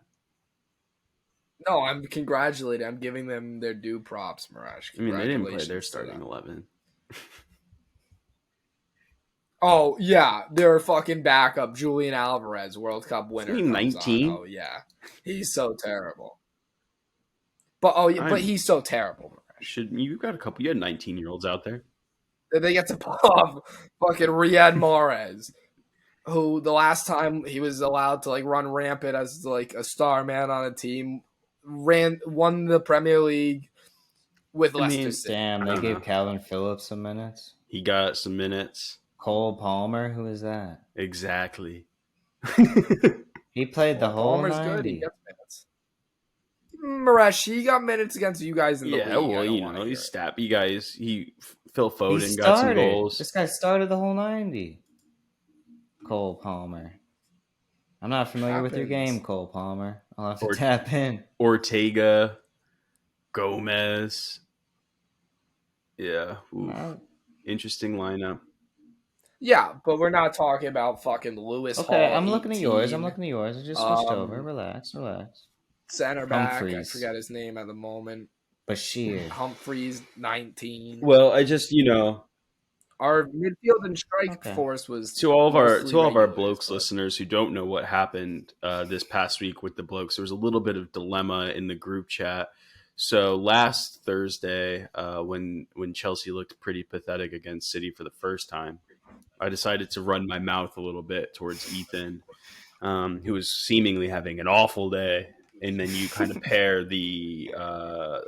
No, I'm congratulating. I'm giving them their due props, Marash. I mean, they didn't play their starting 11. Oh, yeah. Their fucking backup, Julian Alvarez, World Cup winner. Isn't he 19? Oh, yeah. He's so terrible. But he's so terrible, Marash. You got a couple. You had 19-year-olds out there. They get to pull off fucking Riyad Mahrez, who the last time he was allowed to like run rampant as like a star man on a team, won the Premier League with Leicester City. Damn, they gave Calvin Phillips some minutes. He got some minutes. Cole Palmer, who is that? Exactly. He played the whole Palmer's 90. good. He gets minutes. Marash, he got minutes against you guys in the league. Yeah, well, he's you guys. Phil Foden got some goals. This guy started the whole 90. Cole Palmer. I'm not familiar with your game, Cole Palmer. I'll have to tap in. Ortega, Gomez. Yeah. Interesting lineup. Yeah, but we're not talking about fucking Lewis Hall. Okay, I'm looking at yours. I just switched over. Relax. Center back. Humphreys. I forgot his name at the moment. Bashir. Humphreys, 19. Well, I just our midfield and strike force was to all of our blokes listeners who don't know what happened this past week with the blokes. There was a little bit of dilemma in the group chat. So last Thursday, when Chelsea looked pretty pathetic against City for the first time, I decided to run my mouth a little bit towards Ethan, who was seemingly having an awful day. And then you kind of pair the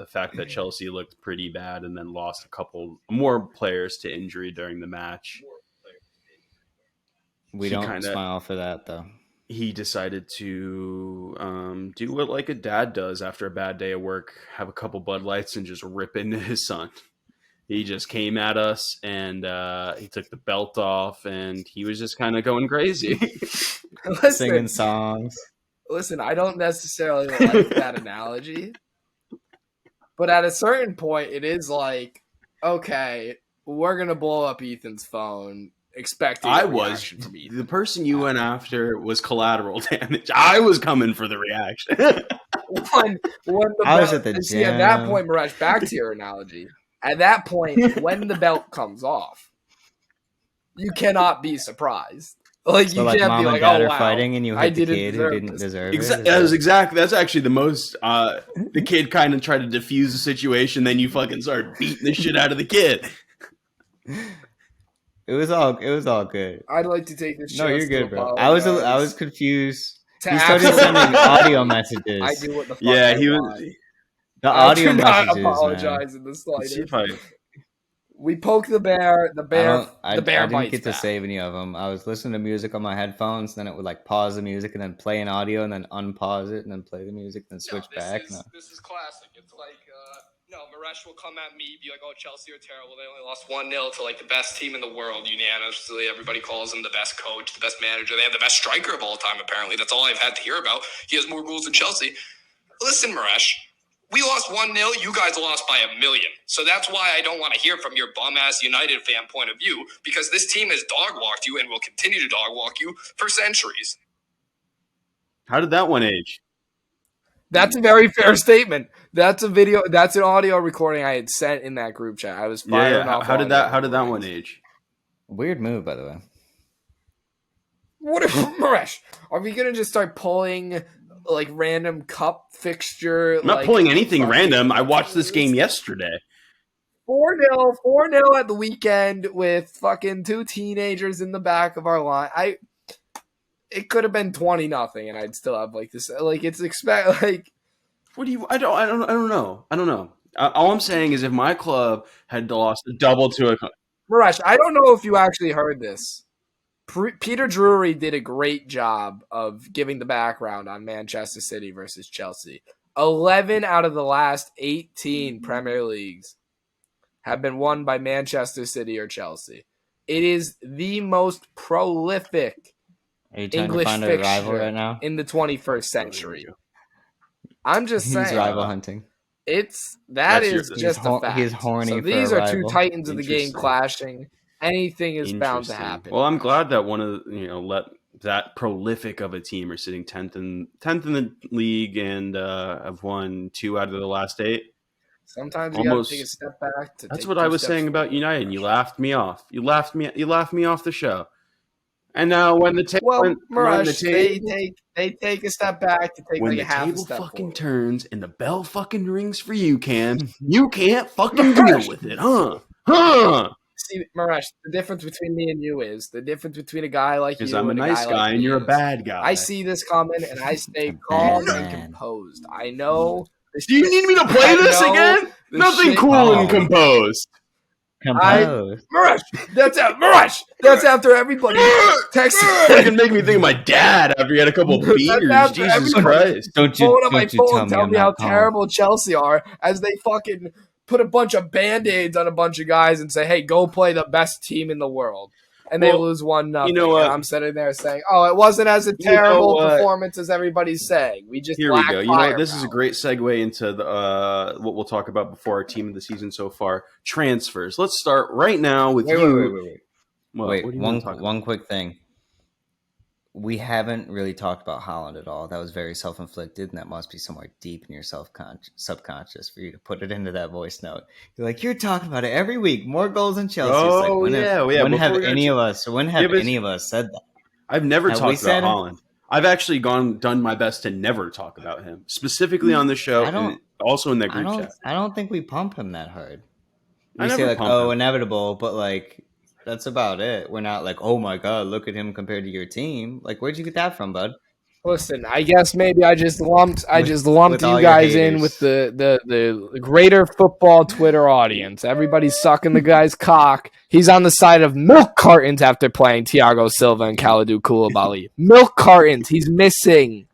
fact that Chelsea looked pretty bad and then lost a couple more players to injury during the match. We don't smile for that, though. He decided to do what like a dad does after a bad day of work, have a couple Bud Lights and just rip into his son. He just came at us and he took the belt off and he was just kind of going crazy. Singing songs. Listen, I don't necessarily like that analogy, but at a certain point, it is like, okay, we're gonna blow up Ethan's phone, expecting from Ethan. The person you went after was collateral damage. I was coming for the reaction. I was at the gym. See, at that point, Marash, back to your analogy. At that point, when the belt comes off, you cannot be surprised. Like So you like can't mom be and like, dad oh are wow, fighting, and you I hit the didn't kid who deserve didn't this. deserve it. Is That's actually the most. The kid kind of tried to defuse the situation, then you fucking start beating the shit out of the kid. It was all good. I'd like to take this No, chance you're good, to bro. I was apologize confused. to He started absolutely sending audio I messages. do what the fuck Yeah, I he want. was. The I audio do not messages, man. apologize in the Let's see slightest. if I. We poke the bear. The bear. I the bear didn't bites get to back. save any of them. I was listening to music on my headphones, then it would like pause the music and then play an audio and then unpause it and then play the music and then switch back. This is classic. It's like, Maresh will come at me, be like, oh, Chelsea are terrible. They only lost 1-0 to like the best team in the world. Unanimously, everybody calls him the best coach, the best manager. They have the best striker of all time, apparently. That's all I've had to hear about. He has more goals than Chelsea. Listen, Maresh, we lost 1-0. You guys lost by 1,000,000. So that's why I don't want to hear from your bum-ass United fan point of view, because this team has dog-walked you and will continue to dog-walk you for centuries. How did that one age? That's a very fair statement. That's a video. That's an audio recording I had sent in that group chat. I was firing off. How did that one age? Weird move, by the way. What if Maresh? Are we gonna just start pulling like random cup fixture? I'm not pulling anything random. I watched this game yesterday. 4-0 at the weekend with fucking 2 teenagers in the back of our line. It could have been 20-0, and I'd still have like this. Like it's What do you? I don't know. All I'm saying is, if my club had lost a double to a Maresh, I don't know if you actually heard this. Peter Drury did a great job of giving the background on Manchester City versus Chelsea. 11 out of the last 18 Premier Leagues have been won by Manchester City or Chelsea. It is the most prolific Are you trying English to find a fixture rival right now? in the 21st century. I'm just saying. He's rival hunting. That's He's just a fact. He's horny So for these a are two rival. titans of the game Interesting. clashing. Anything is bound to Interesting. happen. Well, I'm glad that one of let that prolific of a team are sitting 10th in the league and have won 2 out of the last 8. Sometimes you Almost- gotta take a step back. That's what I was saying about United. And you laughed me off. You laughed me off the show. And now when the They take a step back to take when like the a half a table step fucking forward. turns and the bell fucking rings for you, Cam, you can't fucking deal with it, huh? See, Maresh, the difference between me and you is the difference between a guy like you Because I'm a and nice guy guy like and me you're a is bad guy. I see this coming and I stay A calm bad and man. composed. I know. Do you need me to play I this know again? the Nothing shit- cool Oh. and composed. Composed. Maresh, that's after everybody texting. Fucking make me think of my dad after he had a couple beers. after Jesus everybody- Christ. Don't you, Phone on my don't you phone, tell I'm me how not calm. terrible Chelsea are as they fucking put a bunch of band-aids on a bunch of guys and say, hey, go play the best team in the world. And they Well, lose 1-0. you know what? And I'm sitting there saying, oh, it wasn't as a You know terrible what? performance as everybody's saying. We just Here we lack go. You know what? This is a firepower. great segue into the what we'll talk about before our team of the season so far. Transfers. Let's start right now with Wait, you. wait. Well, Wait, what do you want to talk about? one quick thing. We haven't really talked about Holland at all. That was very self-inflicted, and that must be somewhere deep in your subconscious for you to put it into that voice note. You're like, you're talking about it every week. More goals than Chelsea. It's like, Oh, when yeah. when Before have we any got of us, or when have Give us- any of us said that? I've never Have we talked said about it? Holland. I've actually done my best to never talk about him, specifically on the show I don't- and also in that I group don't. chat. I don't think we pump him that hard. I We say never like, pump oh, him. inevitable, but like that's about it. We're not like, oh my god, look at him compared to your team. Like, where'd you get that from, bud? Listen, I guess maybe I just lumped With you all your guys in haters. with the greater football Twitter audience. Everybody's sucking the guy's cock. He's on the side of milk cartons after playing Thiago Silva and Kalidou Koulibaly. Milk cartons. He's missing.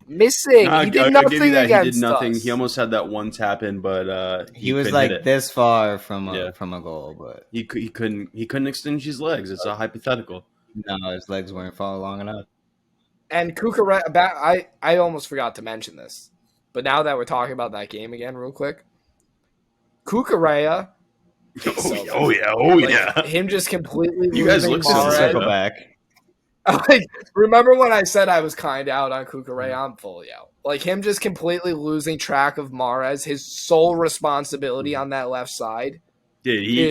No, He did I'll nothing give you that. He did against nothing. us. He almost had that one tap in, but He was couldn't hit like it. this far from Yeah. a goal, but He couldn't extend his legs. It's a hypothetical. no, his legs weren't far long enough. And Kukurea, I almost forgot to mention this, but now that we're talking about that game again, real quick, Kukurea. Oh yeah. Him just completely. You guys losing look so Mahrez. sad. Circle back. Like, remember when I said I was kind of out on Kukurea? I'm fully out. Like him just completely losing track of Mahrez, his sole responsibility on that left side. Dude, he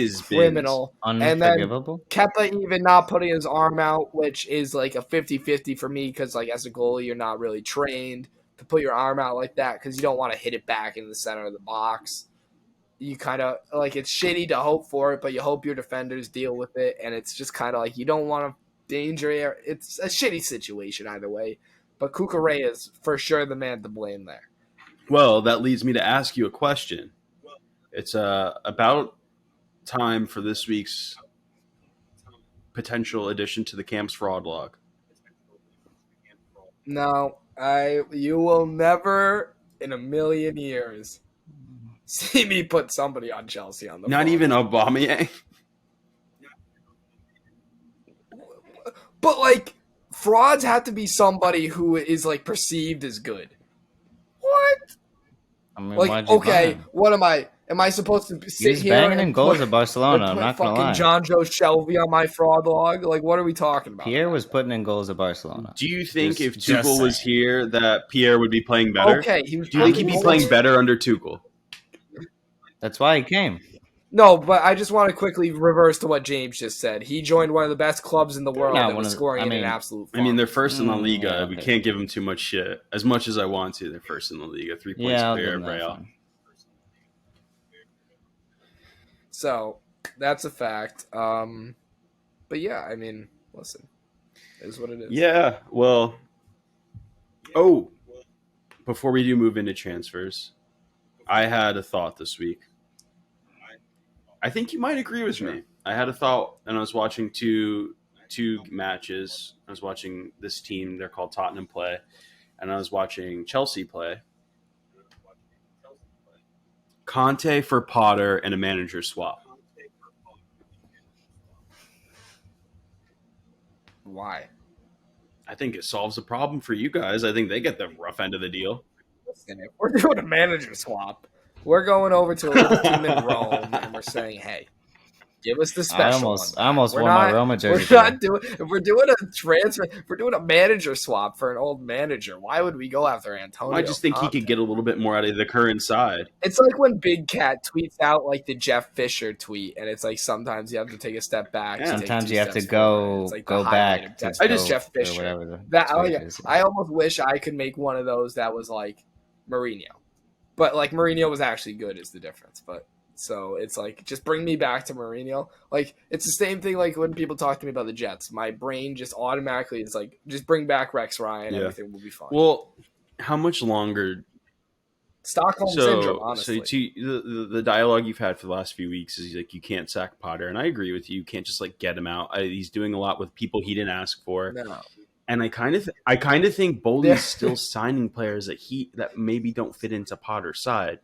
is criminal. And then unforgivable. Kepa even not putting his arm out, which is like a 50-50 for me because, like, as a goalie, you're not really trained to put your arm out like that because you don't want to hit it back in the center of the box. You kind of, like, it's shitty to hope for it, but you hope your defenders deal with it, and it's just kind of like you don't want to danger it. It's a shitty situation either way, but Cucurella is for sure the man to blame there. Well, that leads me to ask you a question. It's about time for this week's potential addition to the Camp's fraud log. No, you will never in a million years see me put somebody on Chelsea on the Not fraud even log. Aubameyang. But, like, frauds have to be somebody who is, like, perceived as good. What? I mean, Like, why'd you buy okay, him? what am I? Am I supposed to He sit was here banging and in goals put, at Barcelona. and I'm put not gonna fucking lie. John Joe Shelby on my fraud log? Like, what are we talking about? Pierre was putting in goals at Barcelona. Do you think Just- if just Tuchel was saying. here that Pierre would be playing better? Okay, he was Do you think he'd putting be goals. playing better under Tuchel? That's why he came. No, but I just want to quickly reverse to what James just said. He joined one of the best clubs in the world not that one was of the- scoring I in mean- an absolute I mean, farm. they're first in La Liga. yeah, We okay. can't give them too much shit. As much as I want to, they're first in La Liga. 3 points Yeah, I'll clear give of him that Real. one. So that's a fact. But yeah, I mean, listen, it is what it is. Yeah, well. Oh, before we do move into transfers, I had a thought this week. I think you might agree with me. I had a thought, and I was watching two matches. I was watching this team. They're called Tottenham play, and I was watching Chelsea play. Conte for Potter and a manager swap. Why? I think it solves a problem for you guys. I think they get the rough end of the deal. Listen, if we're doing a manager swap, we're going over to a little team in Rome, and we're saying, hey, give us the special one. I almost We're wore my not- Roma jersey. We're not doing. If we're doing a transfer, if we're doing a manager swap for an old manager, why would we go after Antonio? I just think he Conte? could get a little bit more out of the current side. It's like when Big Cat tweets out like the Jeff Fisher tweet, and it's like sometimes you have to take a step back. Yeah. to take Sometimes two you have to steps forward. It's like the go highlight back. of To Jeff- I just go- Jeff or Fisher. whatever the That tweet is. I almost wish I could make one of those that was like Mourinho, but like Mourinho was actually good is the difference. But so it's like just bring me back to Mourinho. Like it's the same thing like when people talk to me about the Jets, my brain just automatically is like just bring back Rex Ryan, Yeah. everything will be fine. Well, how much longer? Stockholm syndrome, So, honestly. the dialogue you've had for the last few weeks is like you can't sack Potter, and I agree with you. You can't just like get him out. He's doing a lot with people he didn't ask for, No. and I kind of think Bowley's Yeah. still signing players that maybe don't fit into Potter's side.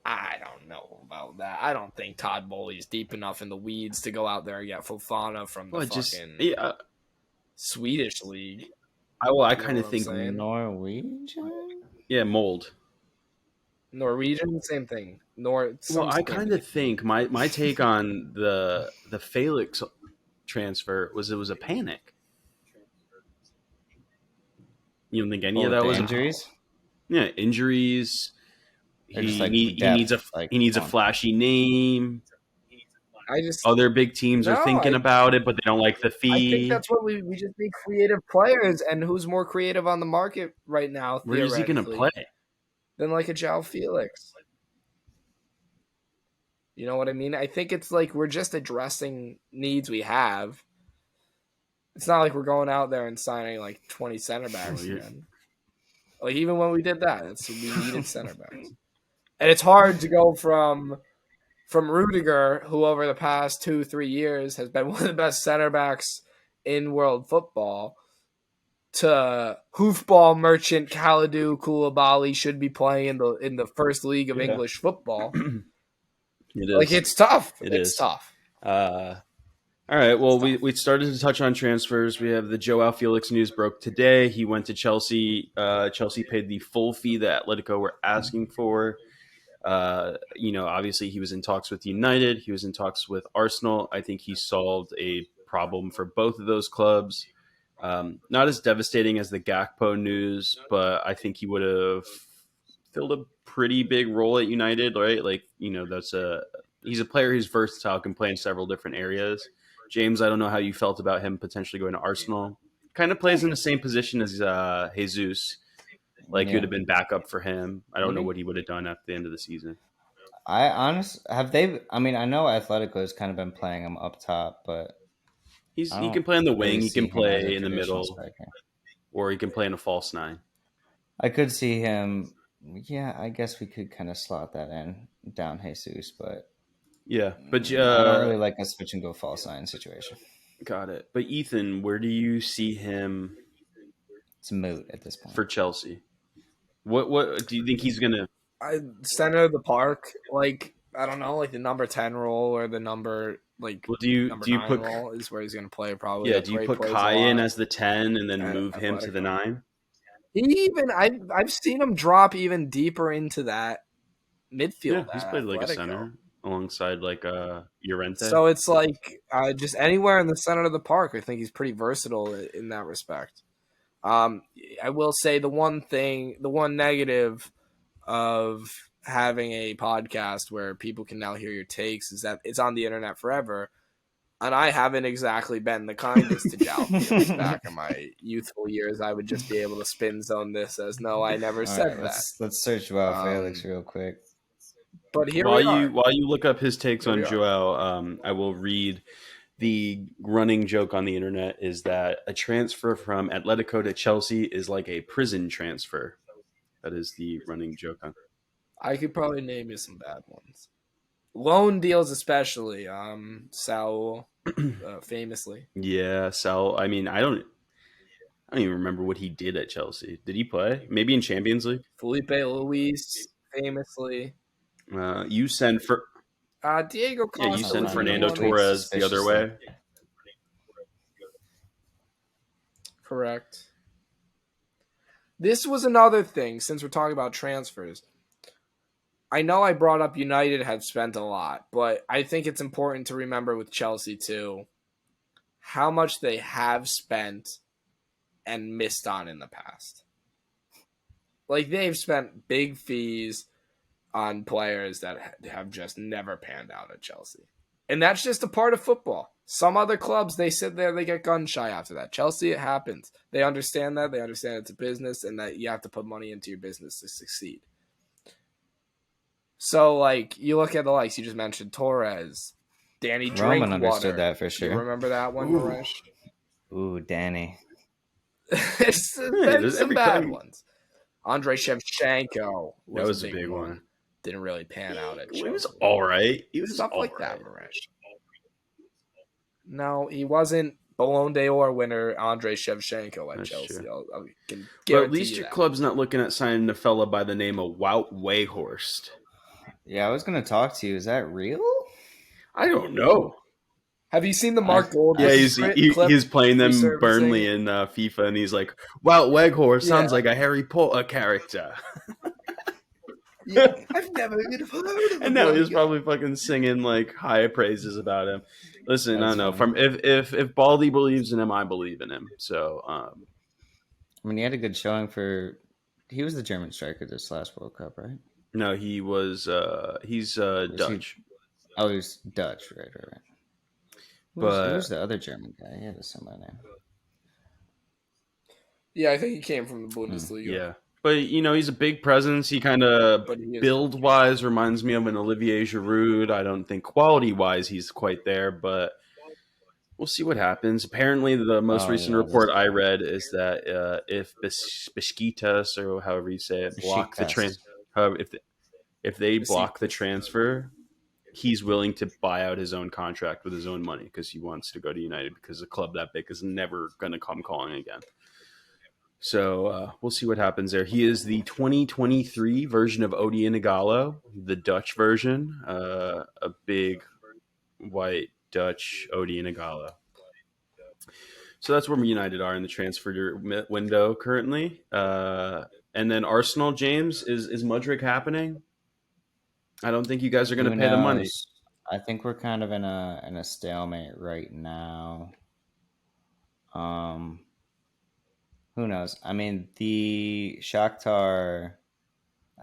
I don't know about that. I don't think Todd Bowley's deep enough in the weeds to go out there and get Fofana from the Well, fucking Swedish league. I You know kind of what I'm think saying? Norwegian? mold. Norwegian, same thing. Well, I kind of think my take on the Felix transfer was it was a panic. You don't think any of that the was injuries? Yeah, injuries. They're He, just, like, he depth, needs a like, he needs a come on. flashy name. I just Other big teams are No, thinking I- about it, but they don't like the I think fee. that's what we just need creative players, and who's more creative on the market right now? Where is he going to theoretically, play? than like a João Felix? You know what I mean? I think it's like we're just addressing needs we have. It's not like we're going out there and signing like 20 center backs Oh, yeah. again. Like even when we did that, we needed center backs, and it's hard to go from Rudiger, who over the past 2-3 years has been one of the best center backs in world football, to hoofball merchant Kalidou Koulibaly should be playing in the first league of Yeah. English football. It is. Like it's tough. It It's is. tough. All right. Well, we started to touch on transfers. We have the Joao Felix news broke today. He went to Chelsea. Chelsea paid the full fee that Atletico were asking for. Obviously he was in talks with United. He was in talks with Arsenal. I think he solved a problem for both of those clubs. Not as devastating as the Gakpo news, but I think he would have filled a pretty big role at United, right? Like, he's a player who's versatile, can play in several different areas. James, I don't know how you felt about him potentially going to Arsenal. Kind of plays in the same position as Jesus. Like, he would have been backup for him. I don't know what he would have done at the end of the season. I mean, I know Atletico has kind of been playing him up top, but He can play on the wing. He can play in the traditional middle, striker. or he can play in a false nine. I could see him. Yeah, I guess we could kind of slot that in down Jesus, but yeah, but I don't really like a switch and go false nine situation. Got it. But Ethan, where do you see him? It's moot at this point for Chelsea. What do you think he's gonna? Center of the park, like I don't know, like the number 10 role or the number like. Well, do you put role is where he's gonna play probably? Yeah, do you put Kai in as the 10 and then move him to the 9? I've seen him drop even deeper into that midfield. Yeah, he's played like a center alongside like Llorente. So it's like just anywhere in the center of the park. I think he's pretty versatile in that respect. I will say the one negative of having a podcast where people can now hear your takes is that it's on the internet forever. And I haven't exactly been the kindest to João Felix. Back in my youthful years, I would just be able to spin zone this as no, I never said that. Let's search João Felix real quick. But here while you look up his takes on João, I will read the running joke on the internet is that a transfer from Atletico to Chelsea is like a prison transfer. That is the running joke on. I could probably name you some bad ones. Loan deals, especially. Saul, famously. Yeah, Saul. I mean, I don't even remember what he did at Chelsea. Did he play? Maybe in Champions League. Felipe Luis, famously. You send for. Diego Costa. Yeah, you send Fernando Torres the other way. Correct. This was another thing, since we're talking about transfers. I know I brought up United have spent a lot, but I think it's important to remember with Chelsea too how much they have spent and missed on in the past. Like, they've spent big fees on players that have just never panned out at Chelsea. And that's just a part of football. Some other clubs, they sit there, they get gun shy after that. Chelsea, it happens. They understand that. They understand it's a business and that you have to put money into your business to succeed. So, like, you look at the likes, you just mentioned Torres, Danny Drinkwater. Roman understood that for sure. You remember that one, Maresh? Ooh, Danny. There's some bad ones. Andrei Shevchenko. That was a big one. Didn't really pan out at Chelsea. He was all right. He was stuff all like right. that, Maresh. No, he wasn't Ballon d'Or winner Andrei Shevchenko at Chelsea. I can guarantee but at least you your that. club's not looking at signing a fella by the name of Wout Weghorst. Yeah, I was going to talk to you. Is that real? I don't know. Have you seen the Mark Gold? Yeah, he's playing them Burnley in FIFA, and he's like, Wout Weghorst sounds like a Harry Potter character. Yeah, I've never even heard of him. And now he's probably fucking singing like high praises about him. Listen, I don't know. From if Baldy believes in him, I believe in him. So, I mean, he had a good showing for. He was the German striker this last World Cup, right? No, he was. He's Dutch. He's Dutch, right. Who's the other German guy? He had a similar name. Yeah, I think he came from the Bundesliga. Yeah. But, he's a big presence. He kind of, build-wise, reminds me of an Olivier Giroud. I don't think quality-wise he's quite there, but we'll see what happens. Apparently, the most recent report I read is that if Besiktas, or however you say it, block the if they block the transfer, he's willing to buy out his own contract with his own money because he wants to go to United because a club that big is never going to come calling again. So we'll see what happens there. He is the 2023 version of Odion Igalo, the Dutch version, a big white Dutch Odion Igalo. So that's where United are in the transfer window currently. And then Arsenal, James, is Mudryk happening? I don't think you guys are going to pay the money. I think we're kind of in a stalemate right now. Who knows? I mean, the Shakhtar,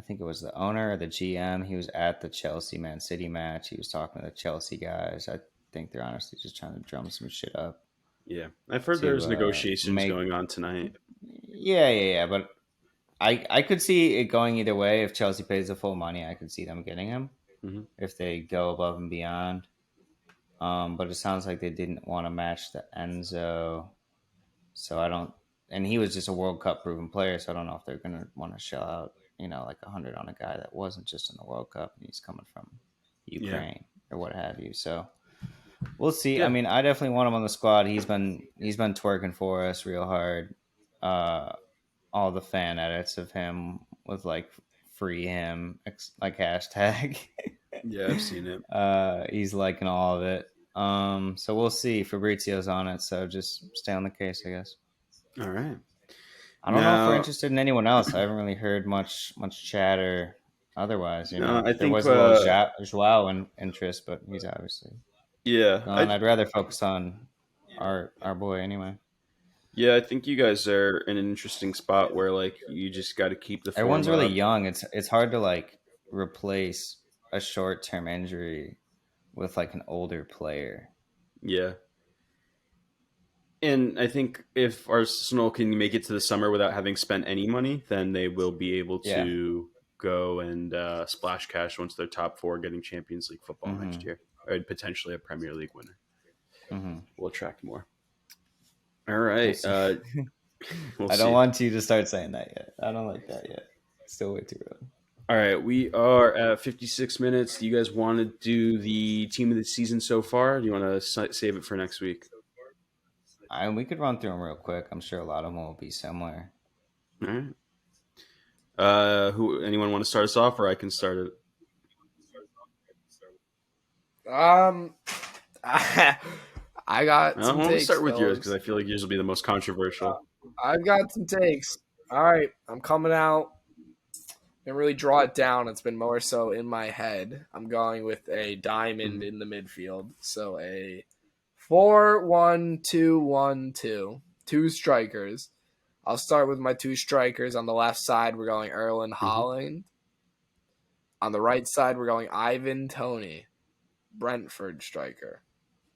I think it was the owner or the GM. He was at the Chelsea Man City match. He was talking to the Chelsea guys. I think they're honestly just trying to drum some shit up. Yeah, I've heard there's negotiations going on tonight. Yeah. But I could see it going either way. If Chelsea pays the full money, I could see them getting him if they go above and beyond. But it sounds like they didn't want to match the Enzo. So I don't, and he was just a World Cup proven player. So I don't know if they're going to want to shell out, like 100 on a guy that wasn't just in the World Cup and he's coming from Ukraine or what have you. So we'll see. Yeah. I mean, I definitely want him on the squad. He's been twerking for us real hard. All the fan edits of him with like free him, like hashtag. Yeah, I've seen it. He's liking all of it. So we'll see. Fabrizio's on it, so just stay on the case, I guess. All right. I don't know if we're interested in anyone else. I haven't really heard much chatter otherwise. I think there was a little Joao interest, but he's obviously gone. I'd rather focus on our boy anyway. Yeah, I think you guys are in an interesting spot where like you just got to keep the. Everyone's really young. It's hard to like replace a short-term injury with like an older player. Yeah. And I think if Arsenal can make it to the summer without having spent any money, then they will be able to go and splash cash once they're top four getting Champions League football next year, or potentially a Premier League winner. We'll attract more. All right. I don't want you to start saying that yet. I don't like that yet. It's still way too early. All right, we are at 56 minutes. Do you guys want to do the team of the season so far? Or do you want to save it for next week? We could run through them real quick. I'm sure a lot of them will be similar. All right. Anyone want to start us off, or I can start it? I got some takes. I'll start with yours because I feel like yours will be the most controversial. I've got some takes. All right, I'm coming out. Didn't really draw it down. It's been more so in my head. I'm going with a diamond in the midfield. So a 4-1-2-1-2. Two strikers. I'll start with my two strikers. On the left side, we're going Erling Haaland. On the right side, we're going Ivan Toney, Brentford striker.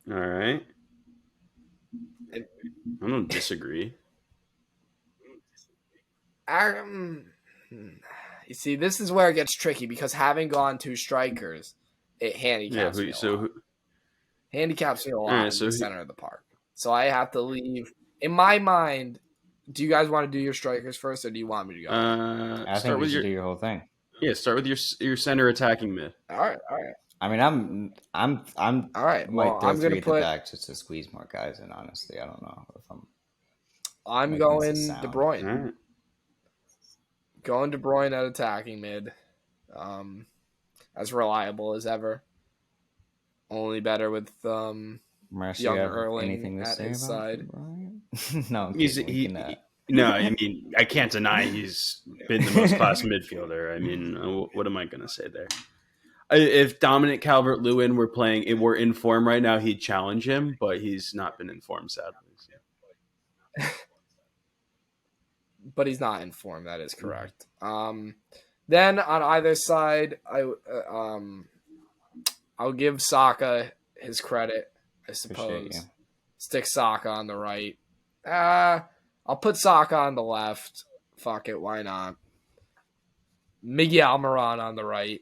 All right. I don't disagree. You see, this is where it gets tricky because having gone two strikers, it handicaps me a lot. Handicaps me a lot in the center of the park. So I have to leave. In my mind, do you guys want to do your strikers first, or do you want me to go? I think we should do your whole thing. Yeah, start with your center attacking mid. All right. I mean, I'm all right. Well, I'm going to put back just to squeeze more guys in. Honestly, I don't know if I'm going De Bruyne. All right. Going De Bruyne at attacking mid, as reliable as ever. Only better with young Erling at his side. No, no. I mean, I can't deny he's been the most class midfielder. I mean, what am I going to say there? If Dominic Calvert-Lewin were in form right now, he'd challenge him, but he's not been in form, sadly. So. But he's not in form. That is correct. Then on either side, I'll give Saka his credit, I suppose. Stick Saka on the right. I'll put Saka on the left. Fuck it, why not? Miguel Almiron on the right.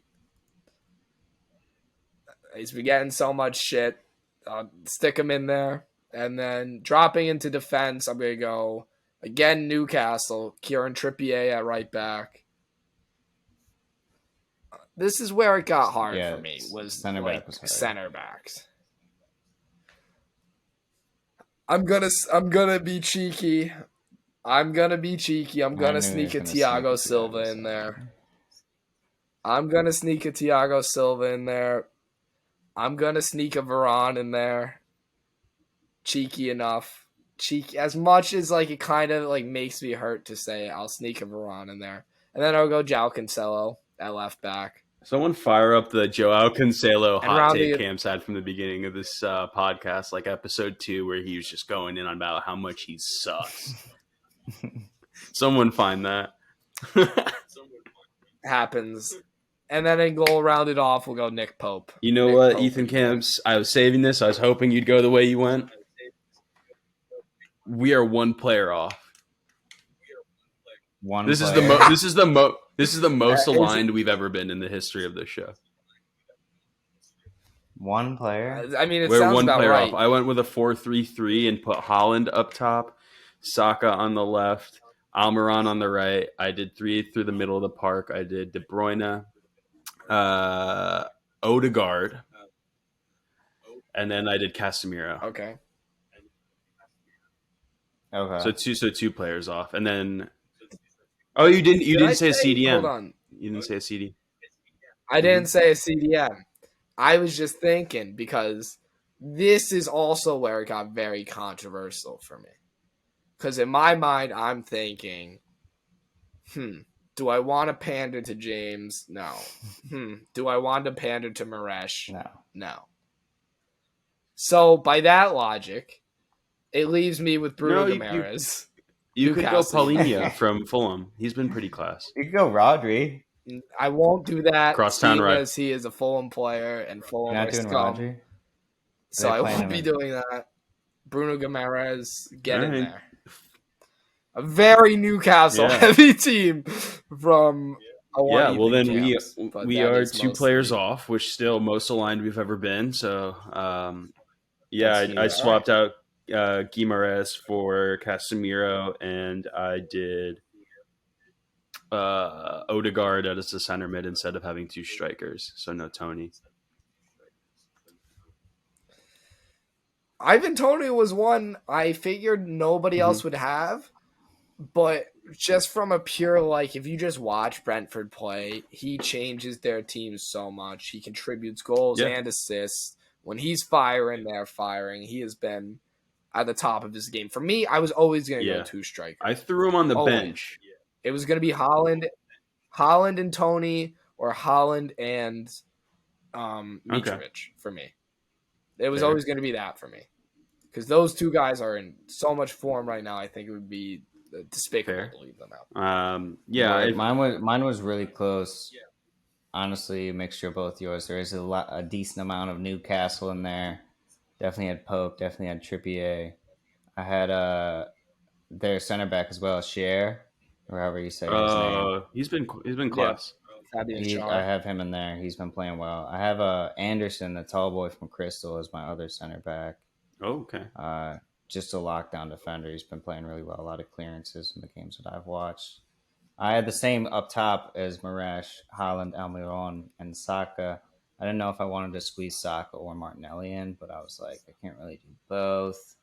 He's been getting so much shit. I'll stick him in there. And then dropping into defense, I'm going to go, again, Newcastle. Kieran Trippier at right back. This is where it got hard for me, was center backs. I'm gonna be cheeky. I'm gonna sneak a Thiago Silva in there. I'm gonna sneak a Varane in there. Cheeky enough. Cheeky as much as like it kind of like makes me hurt to say I'll sneak a Varane in there. And then I'll go Joao Cancelo at left back. Someone fire up the Joao Cancelo hot take Cam's had from the beginning of this podcast, like episode 2, where he was just going in on about how much he sucks. Someone find that. happens. And then in goal rounded off, we'll go Nick Pope. You know Nick what, Pope Ethan again. Camps? I was saving this. I was hoping you'd go the way you went. We are one player off. This is the most aligned we've ever been in the history of this show. One player. I mean, it We're sounds one about player right. off. I went with a 4-3-3 and put Holland up top, Saka on the left, Almiron on the right. I did 3 through the middle of the park. I did De Bruyne, Odegaard, and then I did Casemiro. Okay. So two players off, and then you didn't say a CDM. Hold on. You didn't say a CD. I didn't say a CDM. I was just thinking because this is also where it got very controversial for me. Because in my mind, I'm thinking, do I want to pander to James? No. Do I want to pander to Maresh? No. So by that logic, it leaves me with Bruno Guimaraes. You could go Paulinho from Fulham. He's been pretty class. You could go Rodri. I won't do that. Crosstown right. As he is a Fulham player and Fulham You're not doing Rodri? So I won't be doing that. Bruno Guimaraes, get in there. A very Newcastle heavy team from well then we are two players off, which still most aligned we've ever been. So I swapped out Guimaraes for Casemiro, and I did Odegaard as a center mid instead of having two strikers, so no Tony. Ivan Toney was one I figured nobody else would have, but just from a pure, if you just watch Brentford play, he changes their team so much. He contributes goals and assists. When he's firing, they're firing. He has been at the top of his game. For me, I was always going to go two strikers. I threw him on the bench. It was going to be Holland and Tony, or Holland and Mitrovic for me. It was always going to be that for me. Because those two guys are in so much form right now, I think it would be despicable to leave them out. Mine was really close. Honestly, a mixture of both yours. There is a decent amount of Newcastle in there. Definitely had Pope. Definitely had Trippier. I had their center back as well, Cher, or however you say his name. He's been class. I have him in there. He's been playing well. I have Anderson, the tall boy from Crystal, as my other center back. Oh, okay. Just a lockdown defender. He's been playing really well. A lot of clearances in the games that I've watched. I had the same up top as Maresh, Holland, Almiron, and Saka. I didn't know if I wanted to squeeze Saka or Martinelli in, but I was like, I can't really do both.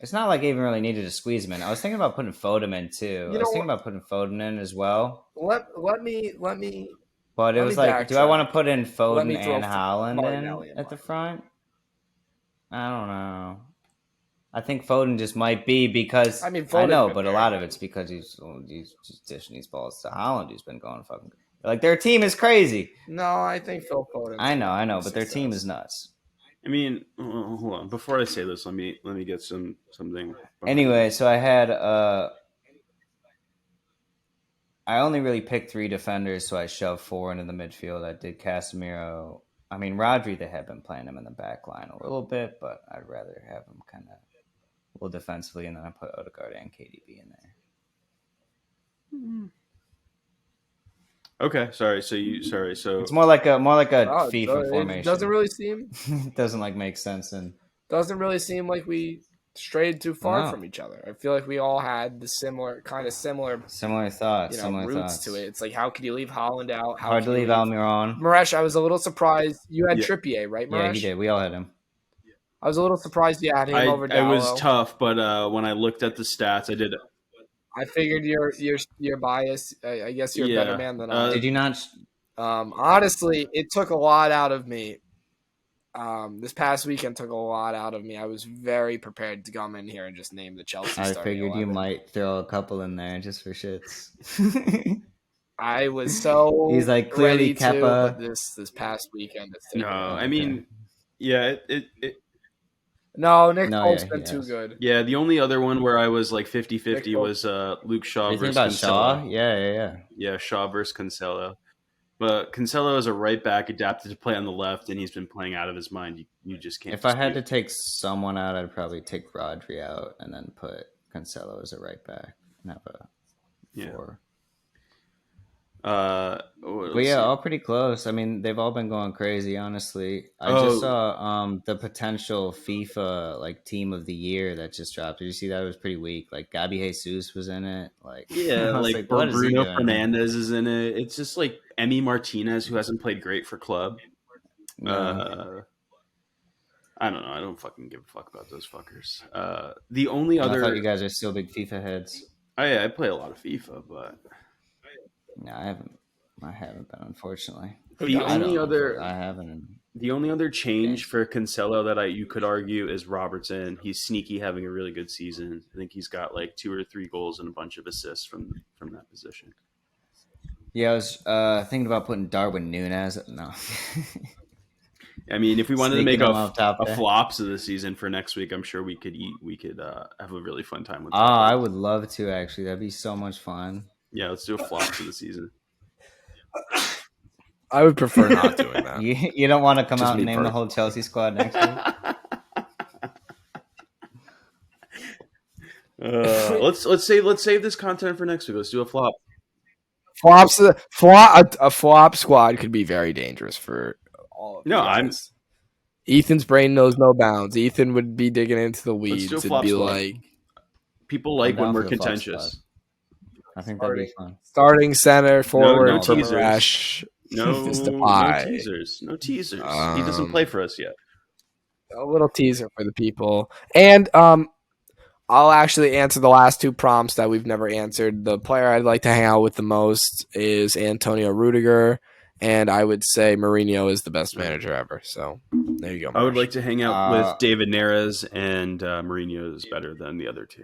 It's not like I even really needed to squeeze him in. I was thinking about putting Foden in too. I was thinking about putting Foden in as well. Let me. But it was like, do I want to put in Foden and Haaland in at the front? I don't know. I think Foden just might be because I know, but a lot of it's because he's just dishing these balls to Haaland, who's been going fucking like their team is crazy. No, I think Phil Foden. I know, but their team is nuts. I mean, hold on. Before I say this, let me get something. Anyway, so I had I only really picked 3 defenders, so I shoved 4 into the midfield. I did Casemiro. I mean, Rodri, they have been playing him in the back line a little bit, but I'd rather have him kind of a little defensively, and then I put Odegaard and KDB in there. Okay, sorry. So it's more like a FIFA formation. It doesn't really seem. It doesn't make sense, and doesn't really seem like we strayed too far from each other. I feel like we all had the similar thoughts, roots to it. It's like, how could you leave Holland out? Hard to leave Almiron. Maresh, I was a little surprised you had Trippier, right, Maresh? Yeah, he did. We all had him. I was a little surprised you had him over Dallo. It was tough, but when I looked at the stats, I did. I figured you're biased. I guess you're a better man than I. Did you not? Honestly, it took a lot out of me. This past weekend took a lot out of me. I was very prepared to come in here and just name the Chelsea. I figured 11. You might throw a couple in there just for shits. I was so. He's like clearly Kepa. This past weekend. No, I mean, yeah, it No, Nick No, Foles yeah, been he too has. good. Yeah, the only other one where I was like 50-50 Nick was Luke Shaw Are you thinking versus about Shaw? Cancelo. Yeah. Yeah, Shaw versus Cancelo. But Cancelo is a right back adapted to play on the left, and he's been playing out of his mind. You just can't. If I had to take someone out, I'd probably take Rodri out and then put Cancelo as a right back and have a four. But yeah, all pretty close. I mean, they've all been going crazy. Honestly, I just saw the potential FIFA like team of the year that just dropped. Did you see that? It was pretty weak. Like Gabby Jesus was in it. Like yeah, I was like what is he Bruno doing? Fernandez is in it. It's just like Emi Martinez, who hasn't played great for club. No. I don't know. I don't fucking give a fuck about those fuckers. The only other, I thought you guys are still big FIFA heads. I play a lot of FIFA, but No, I haven't been, unfortunately. The only other change for Cancelo that you could argue is Robertson. He's sneaky, having a really good season. I think he's got like 2 or 3 goals and a bunch of assists from that position. Yeah, I was thinking about putting Darwin Núñez. No. I mean, if we wanted to make a there. flops of the season for next week, I'm sure we could have a really fun time with that. I would love to, actually. That'd be so much fun. Yeah, let's do a flops of the season. I would prefer not doing that. You don't want to come out and name the whole Chelsea squad next week? Let's save this content for next week. Let's do a flop. A flop squad could be very dangerous for all of you guys. Ethan's brain knows no bounds. Ethan would be digging into the weeds. It'd be squad. like people like when we're contentious. I think that'd be fun. Starting center forward no for teasers. Marash. No teasers. No teasers. He doesn't play for us yet. A little teaser for the people. And I'll actually answer the last 2 prompts that we've never answered. The player I'd like to hang out with the most is Antonio Rudiger, and I would say Mourinho is the best manager ever. So there you go. I would like to hang out with David Neres, and Mourinho is better than the other 2.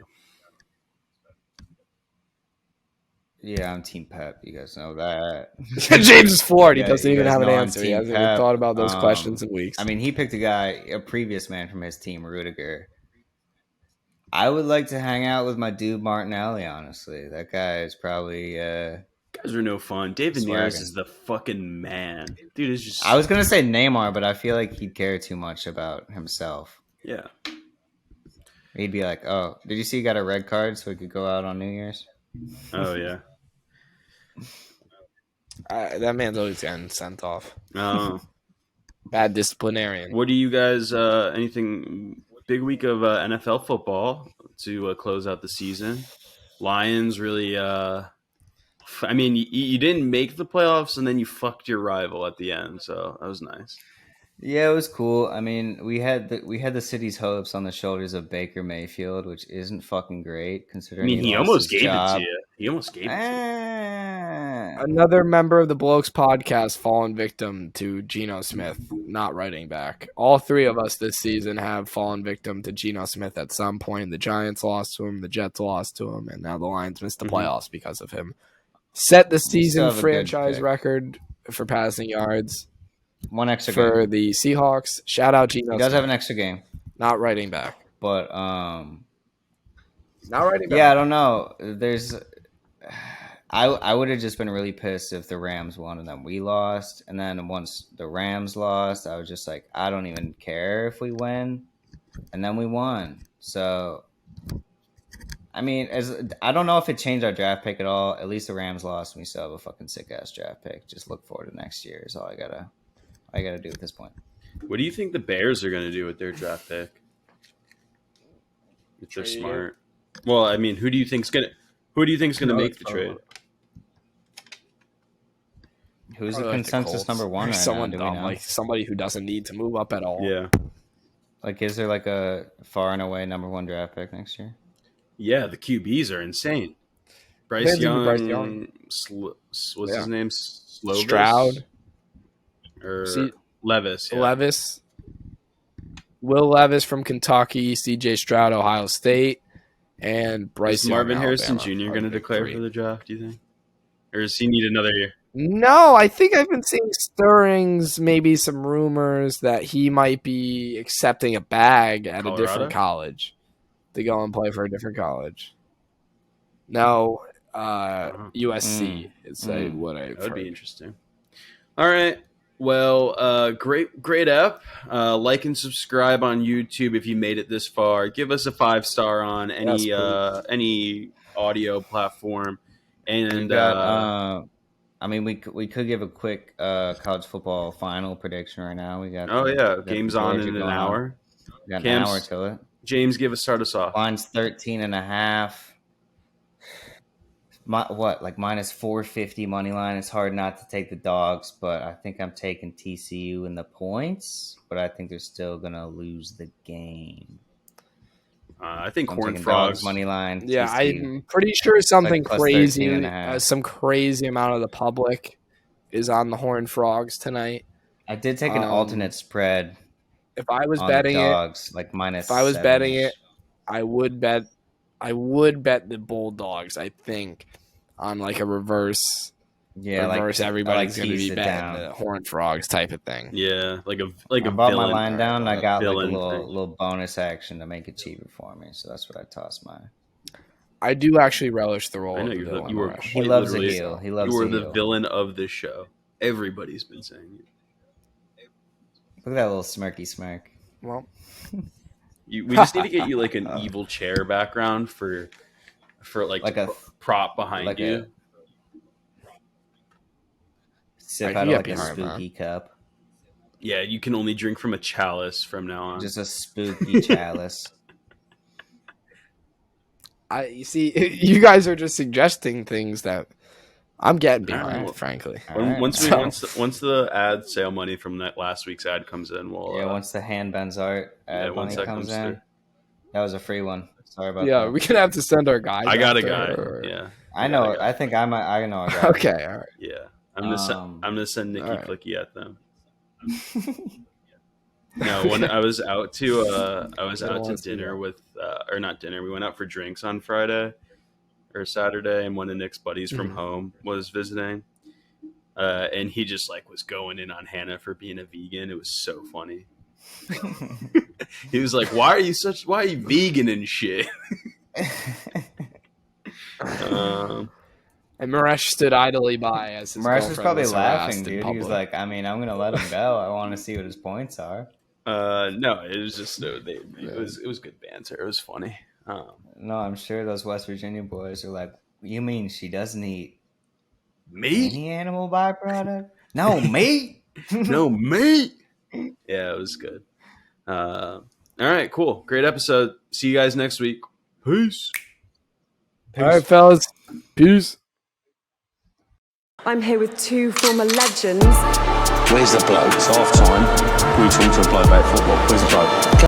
Yeah, I'm Team Pep. You guys know that. James is floored. He doesn't even have an I'm answer. He Team hasn't Pep. even thought about those questions in weeks. I mean, he picked a previous man from his team, Rudiger. I would like to hang out with my dude Martinelli, honestly. That guy is probably... guys are no fun. David Neres is the fucking man. Dude is just... I was going to say Neymar, but I feel like he'd care too much about himself. Yeah. He'd be like, oh, did you see he got a red card so he could go out on New Year's? Oh, yeah. That man's always getting sent off. Oh. Bad disciplinarian. What do you guys... anything... Big week of NFL football to close out the season. Lions really... I mean, you didn't make the playoffs, and then you fucked your rival at the end, so that was nice. Yeah, it was cool. I mean, we had the city's hopes on the shoulders of Baker Mayfield, which isn't fucking great considering. I mean, he almost gave it to you. He almost gave it to you. Another member of the Blokes podcast fallen victim to Geno Smith not writing back. All 3 of us this season have fallen victim to Geno Smith at some point. The Giants lost to him, the Jets lost to him, and now the Lions missed the playoffs because of him. Set the season franchise record for passing yards. 1 extra for game. the Seahawks. Shout out Geno. He does have an extra game. Not writing back. But not writing back. Yeah, I don't know. I would have just been really pissed if the Rams won and then we lost. And then once the Rams lost, I was just like, I don't even care if we win. And then we won. So, I mean, I don't know if it changed our draft pick at all. At least the Rams lost and we still have a fucking sick-ass draft pick. Just look forward to next year is all I gotta do at this point. What do you think the Bears are going to do with their draft pick? If they're smart. Well, I mean, who do you think's going to make the trade? Who's the consensus number 1 right someone now? dumb, like somebody who doesn't need to move up at all. Yeah. Like, is there like a far and away number 1 draft pick next year? Yeah, the QBs are insane. Bryce Young. What's his name? Stroud. Or Levis. Yeah. Levis. Will Levis from Kentucky. C.J. Stroud, Ohio State. And Bryce Is Marvin Young, Harrison Alabama, Jr. going to declare for the draft, do you think? Or does he need another year? No, I think I've been seeing stirrings, maybe some rumors that he might be accepting a bag at a Colorado? different college to go and play for a different college. No, USC is what I've That would be heard. interesting. All right. Well, great app. Like and subscribe on YouTube if you made it this far. Give us a 5-star on any any audio platform. And We got, I mean, we could give a quick college football final prediction right now. We got game's on in an hour. We got an hour to it. James, start us off. Line's 13.5. Like minus 450 money line. It's hard not to take the dogs, but I think I'm taking TCU in the points. But I think they're still gonna lose the game. I think Horned Frogs Frogs money line. Yeah, TCU. I'm pretty sure something like crazy, some crazy amount of the public is on the Horned Frogs tonight. I did take an alternate spread. If I was on betting the dogs, it, like minus. If I was 7-ish. betting it, I would bet the Bulldogs. I think on like a reverse. Yeah, reverse. Everybody's going to be betting down. the Horned Frogs type of thing. Yeah, I bought my line down. I got like a little bonus action to make it cheaper for me. So that's what I tossed mine. I do actually relish the role. I know of you the were. He loves a heel. He loves. You were a the heel. villain of this show. Everybody's been saying it. Look at that little smirky smirk. Well, we just need to get you like an evil chair background for like a prop behind like you. Sip out of like a spooky cup. Yeah, you can only drink from a chalice from now on. Just a spooky chalice. You see, you guys are just suggesting things that I'm getting behind, frankly. Once the ad sale money from that last week's ad comes in, we'll once the handbends art ad money comes in. Through. That was a free one. Sorry about that. Yeah, we're gonna have to send our guys. I got a guy. Yeah, I know. I think I know a guy. Okay, all right. Yeah, I'm gonna send Nikki Clicky at them. No, when I was out to dinner with or not dinner, we went out for drinks on Friday or Saturday, and one of Nick's buddies from home was visiting, and he just like was going in on Hannah for being a vegan. It was so funny. He was like, why are you vegan and shit? And Maresh stood idly by as his Maresh was probably laughing, dude. He was like, I mean, I'm gonna let him go. I want to see what his points are. No, it was just it was good banter. It was funny. No, I'm sure those West Virginia boys are like, you mean she doesn't eat meat? Any animal byproduct? No meat. No meat. Yeah, it was good. All right, cool, great episode. See you guys next week. Peace. All right, fellas. Peace. I'm here with two former legends. Where's the bloke? It's half time. We talk to a bloke about football. Where's the bloke?